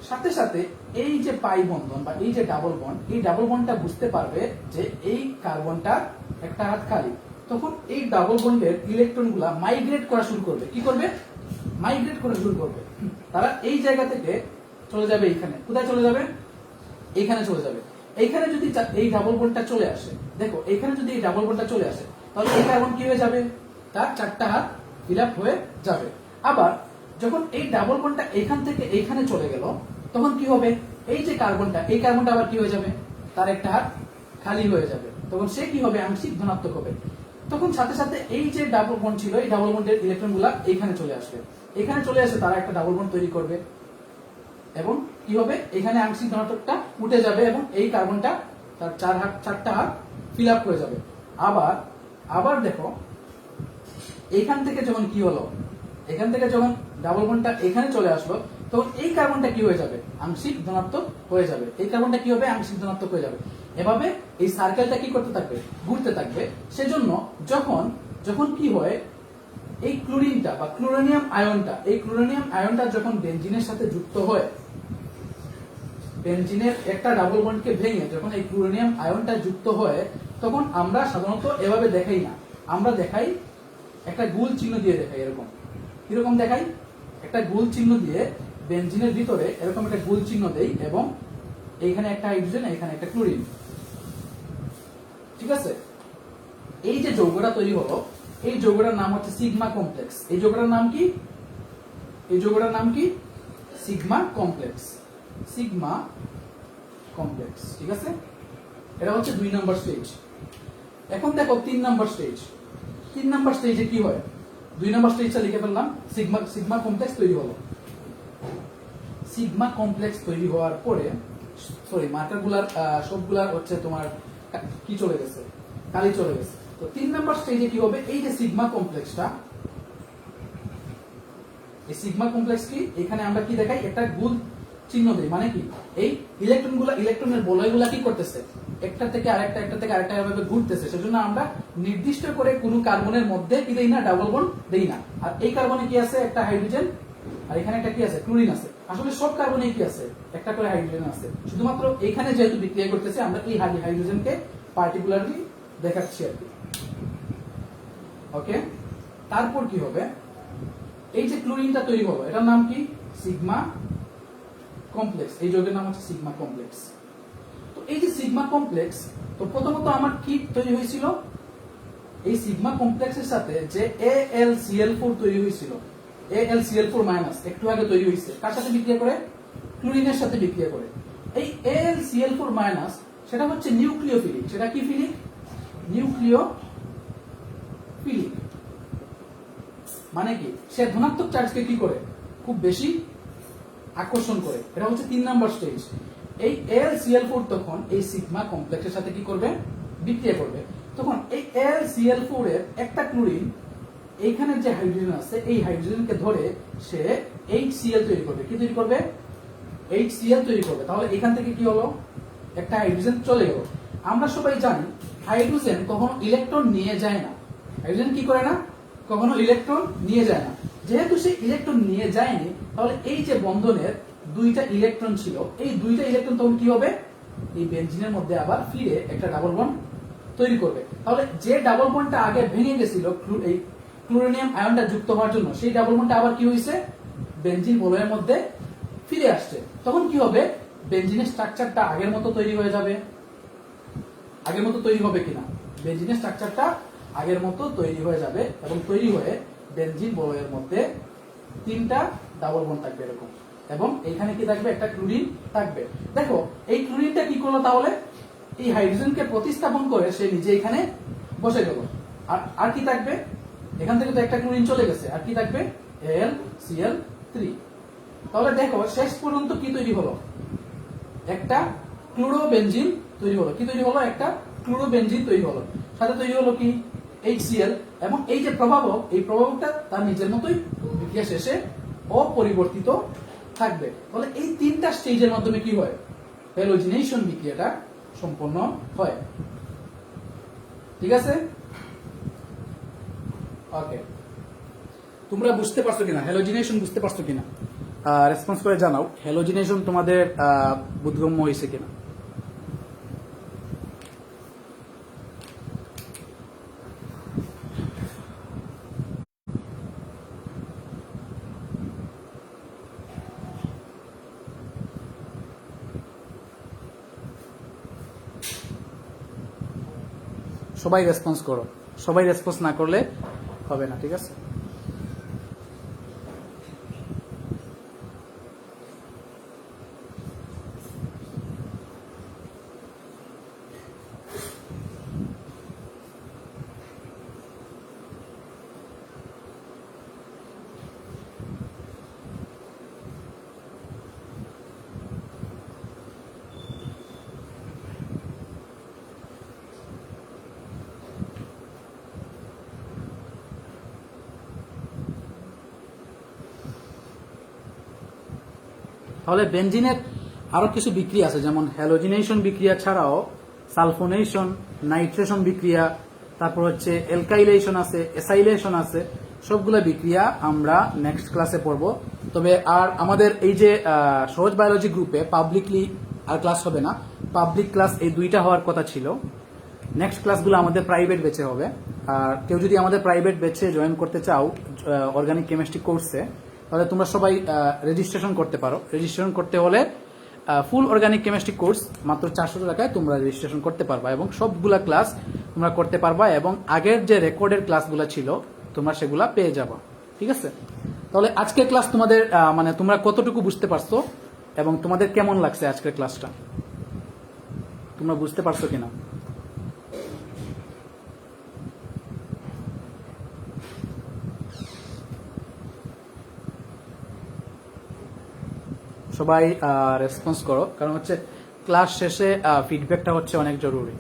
সাথে সাথে এই যে পাই বন্ধন বা এই যে ডাবল বন্ড, এই ডাবল বন্ডটা বুঝতে পারবে যে এই কার্বনটা একটা হাত খালি, তখন এই ডাবল বন্ডের ইলেকট্রনগুলা মাইগ্রেট করা শুরু করবে। কি করবে, মাইগ্রেট করা শুরু করবে। তারা এই জায়গা থেকে চলে যাবে এইখানে, কোথায় চলে যাবে, এইখানে চলে যাবে। এইখানে যদি এই ডাবল বন্ডটা চলে আসে, দেখো এইখানে যদি এই ডাবল বন্ডটা চলে আসে, তাহলে এই কার্বন কি হয়ে যাবে, তার চারটা হাত ফিল আপ হয়ে যাবে। আবার যখন এই ডাবল বন্ডটা এখান থেকে এইখানে চলে গেল, তখন কি হবে, এই যে কার্বনটা, এই কার্বনটা আবার কি হয়ে যাবে, তার একটা হাত খালি হয়ে যাবে, তখন সে কি হবে, আংশিক ধনাত্মক হবে। তখন সাথে সাথে এই যে ডাবল বন্ড ছিল, এই ডাবল বন্ডের ইলেকট্রন গুলা এইখানে চলে আসবে, এখানে চলে আসে তারা একটা ডাবল বন্ড তৈরি করবে, এবং কি হবে, এখানে আংশিক ধনাত্মকটা উঠে যাবে এবং এই কার্বনটা তার চারটা হাত ফিল আপ হয়ে যাবে। আবার আবার দেখো এখান থেকে যখন কি হলো, এখান থেকে যখন ডাবল বন্ডটা এখানে চলে আসলো, তখন এই কার্বনটা কি হয়ে যাবে, আংশিক ধনাত্মক হয়ে যাবে, এই কার্বনটা কি হবে, আংশিক ধনাত্মক হয়ে যাবে। এভাবে এই সার্কেলটা কি করতে থাকবে, ঘুরতে থাকবে। সেজন্য যখন যখন কি হয়, এই ক্লোরিনটা বা ক্লোরোনিয়াম আয়নটা, এই ক্লোরোনিয়াম আয়নটা যখন বেনজিনের সাথে যুক্ত হয়, বেনজিনের একটা ডাবল বন্ডকে ভেঙে যখন এই ক্লোরোনিয়াম আয়নটা যুক্ত হয়, তখন আমরা সাধারণত এভাবে দেখাই না, আমরা দেখাই একটা গোল চিহ্ন দিয়ে দেখাই, এরকম কিরকম দেখাই, একটা গোল চিহ্ন দিয়ে বেনজিনের ভিতরে এরকম একটা গোল চিহ্ন দেই, এবং এইখানে একটা হাইড্রোজেন, এখানে একটা ক্লোরিন, ঠিক আছে। এই যে যৌগটা তৈরি হলো, এই যৌগটার নাম হচ্ছে সিগমা কমপ্লেক্স। এই যৌগটার নাম কি, এই যৌগটার নাম কি, সিগমা কমপ্লেক্স, সিগমা কমপ্লেক্স, ঠিক আছে। এটা হচ্ছে 2 নম্বর স্টেজ। এখন দেখো 3 নম্বর স্টেজ। 3 নম্বর স্টেজে কি হয়, 2 নম্বর স্টেজটা লিখে ফেললাম, সিগমা কমপ্লেক্স তৈরি হলো। সিগমা কমপ্লেক্স তৈরি হওয়ার পরে, সরি মার্কার গুলার সবগুলার হচ্ছে তোমার কি চলে গেছে, কালি চলে গেছে। তো 3 নম্বর স্টেজে কি হবে, এই যে সিগমা কমপ্লেক্সটা, এই সিগমা কমপ্লেক্স কি, এখানে আমরা কি দেখাই, একটা গোল চিহ্ন দেই, মানে কি, এই ইলেকট্রনের বলয়গুলা কি করতেছে, একটা থেকে আরেকটা, একটা থেকে আরেকটা এভাবে ঘুরতেছে। সেজন্য আমরা নির্দিষ্ট করে কোন কার্বনের মধ্যে কি দেই না, ডাবল বন্ড দেই না। আর এই কার্বনে কি আছে, একটা হাইড্রোজেন, আর এখানে একটা কি আছে, ক্লোরিন আছে। আসলে সব কার্বনে কি আছে, একটা করে হাইড্রোজেন আছে, শুধুমাত্র এখানে যেহেতু বিক্রিয়া করতেছে, আমরা এই হাইড্রোজেনকে পার্টিকুলারলি দেখাচ্ছি আর কি। ওকে, তারপর কি হবে, এই যে ক্লোরিনটা তৈরি হলো, এটার নাম কি, সিগমা কমপ্লেক্স। এই যৌগের নাম হচ্ছে সিগমা কমপ্লেক্স। তো এই যে সিগমা কমপ্লেক্স, তো প্রথমত আমার কি তৈরি হয়েছিল, এই সিগমা কমপ্লেক্সের সাথে যে AlCl4 তৈরি হয়েছিল, AlCl4 মাইনাস একটু আগে তৈরি হয়েছে, কার সাথে বিক্রিয়া করে, ক্লোরিনের সাথে বিক্রিয়া করে। এই AlCl4 মাইনাস সেটা হচ্ছে নিউক্লিওফিলিক। সেটা কি ফিলিক, নিউক্লিওফিলিক, মানে কি, সে ধনাত্মক চার্জকে কি করে, খুব বেশি আকর্ষণ করে। এটা হচ্ছে 3 নম্বর স্টেজ। এই AlCl4 তখন এই সিগমা কমপ্লেক্সের সাথে কি করবে, বিক্রিয়া করবে। তখন এই AlCl4 এর একটা ক্লোরিন এইখানে যে হাইড্রোজেন আছে, এই হাইড্রোজেনকে ধরে সে HCl তৈরি করবে। কি তৈরি করবে, HCl তৈরি করবে। তাহলে এখান থেকে কি হলো, একটা হাইড্রোজেন চলে গেল। আমরা সবাই জানি হাইড্রোজেন কখনো ইলেকট্রন নিয়ে যায় না। হাইড্রোজেন কি করে না, কখনো ইলেকট্রন নিয়ে যায় না। যেহেতু সে ইলেকট্রন নিয়ে যায়নি, তাহলে এই যে বন্ধনের 2টা ইলেকট্রন ছিল, এই 2টা ইলেকট্রন তখন কি হবে, এই বেনজিনের মধ্যে আবার ফিরে একটা ডাবল বন্ড তৈরি করবে। তাহলে যে ডাবল বন্ডটা আগে ভেঙে গেছিল এই ক্লোরোনিয়াম আয়নটা যুক্ত হওয়ার জন্য, সেই ডাবল বন্ডটা আবার কি হয়েছে, বেনজিন বলয়ের মধ্যে ফিরে আসছে। তখন কি হবে, বেনজিনের স্ট্রাকচারটা আগের মতো তৈরি হয়ে যাবে। আগের মতো তৈরি হবে কিনা, বেনজিনের স্ট্রাকচারটা আগের মতো তৈরি হয়ে যাবে, এবং তৈরি হয়ে বেনজিন বলয়ের মধ্যে 3টা ডাবল বন্ড থাকবে এরকম, এবং এইখানে কি থাকবে, একটা ক্লোরিন থাকবে। দেখো এই ক্লোরিনটা কি করলো, তাহলে এই হাইড্রোজেনকে প্রতিস্থাপন করে সে নিজে এখানে বসে গেল। আর আর কি থাকবে, এখান থেকে তো একটা ক্লোরিন চলে গেছে, আর কি থাকবে AlCl3। তাহলে দেখো শেষ পর্যন্ত কি তৈরি হলো, একটা ক্লোরোবেনজিন তৈরি হলো। কি তৈরি হলো, একটা ক্লোরোবেনজিন তৈরি হলো। সাথে তৈরি হলো কি HCl, এবং এই যে প্রভাবক, এই প্রভাবকটা তার নিজের মতোই বিক্রিয়া শেষে অপরিবর্তিত থাকবে। তাহলে এই তিনটা স্টেজের মাধ্যমে কি হয়, হ্যালোজিনেশন বিক্রিয়াটা সম্পন্ন হয়। ঠিক আছে, ওকে। তোমরা বুঝতে পারছো কিনা, হ্যালোজিনেশন বুঝতে পারছো কিনা? রেসপন্স করে জানাও হ্যালোজিনেশন তোমাদের বোধগম্য হয়েছে কিনা। সবাই রেসপন্স করো, সবাই রেসপন্স না করলে হবে না, ঠিক আছে? তাহলে বেনজিনের আরো কিছু বিক্রিয়া আছে, যেমন হ্যালোজিনেশন বিক্রিয়া ছাড়াও সালফোনেশন, নাইট্রেশন বিক্রিয়া, তারপর হচ্ছে এলকাইলেশন আছে, এসাইলেশন আছে। সবগুলো বিক্রিয়া আমরা নেক্সট ক্লাসে পড়ব। তবে আর আমাদের এই যে সহজ বায়োলজি গ্রুপে পাবলিকলি আর ক্লাস হবে না, পাবলিক ক্লাস এই দুইটা হওয়ার কথা ছিল। নেক্সট ক্লাসগুলো আমাদের প্রাইভেট ব্যাচে হবে। আর কেউ যদি আমাদের প্রাইভেট ব্যাচে জয়েন করতে চাও অর্গানিক কেমিস্ট্রি কোর্সে, তাহলে তোমরা সবাই রেজিস্ট্রেশন করতে পারো। রেজিস্ট্রেশন করতে হলে ফুল অর্গানিক কেমিস্ট্রি কোর্স মাত্র 400 টাকায় তোমরা রেজিস্ট্রেশন করতে পারবা, এবং সবগুলা ক্লাস তোমরা করতে পারবা, এবং আগের যে রেকর্ডের ক্লাসগুলো ছিল তোমরা সেগুলা পেয়ে যাবা। ঠিক আছে, তাহলে আজকের ক্লাস তোমাদের মানে তোমরা কতটুকু বুঝতে পারছো এবং তোমাদের কেমন লাগছে আজকের ক্লাসটা, তোমরা বুঝতে পারছো কিনা? সবাই রেসপন্স করো, কারণ হচ্ছে ক্লাস শেষে ফিডব্যাকটা হচ্ছে অনেক জরুরি।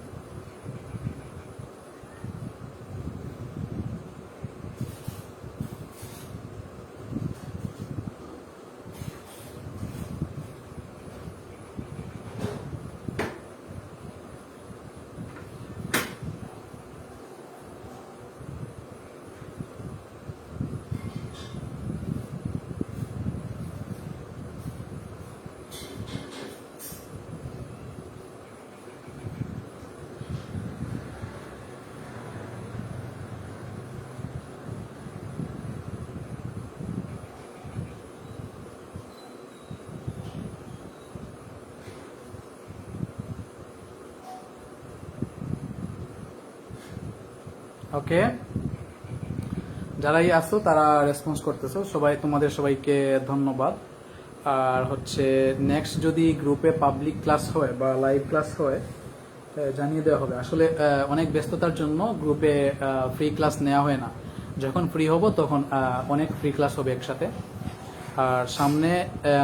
ওকে, যারাই আসো তারা রেসপন্স করতেছো, সবাই তোমাদের সবাইকে ধন্যবাদ। আর হচ্ছে নেক্সট যদি গ্রুপে পাবলিক ক্লাস হয় বা লাইভ ক্লাস হয় জানিয়ে দেওয়া হবে। আসলে অনেক ব্যস্ততার জন্য গ্রুপে ফ্রি ক্লাস নেওয়া হয় না। যখন ফ্রি হব তখন অনেক ফ্রি ক্লাস হবে একসাথে। আর সামনে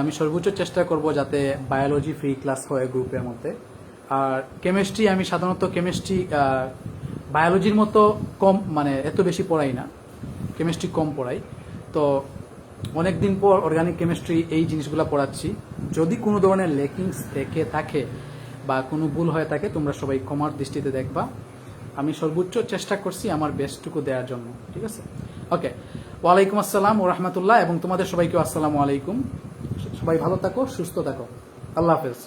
আমি সর্বোচ্চ চেষ্টা করব যাতে বায়োলজি ফ্রি ক্লাস হয় গ্রুপের মধ্যে। আর কেমিস্ট্রি, আমি সাধারণত কেমিস্ট্রি বায়োলজির মতো কম, মানে এত বেশি পড়াই না, কেমিস্ট্রি কম পড়াই। তো অনেকদিন পর অর্গানিক কেমিস্ট্রি এই জিনিসগুলো পড়াচ্ছি। যদি কোনো ধরনের লেকিংস থেকে থাকে বা কোনো ভুল হয়ে থাকে তোমরা সবাই ক্ষমার দৃষ্টিতে দেখবা। আমি সর্বোচ্চ চেষ্টা করছি আমার বেস্টটুকু দেওয়ার জন্য। ঠিক আছে, ওকে। ওয়ালাইকুম আসসালাম ও রহমতুল্লাহ, এবং তোমাদের সবাইকে আসসালামু আলাইকুম। সবাই ভালো থাকো, সুস্থ থাকো, আল্লাহ হাফেজ।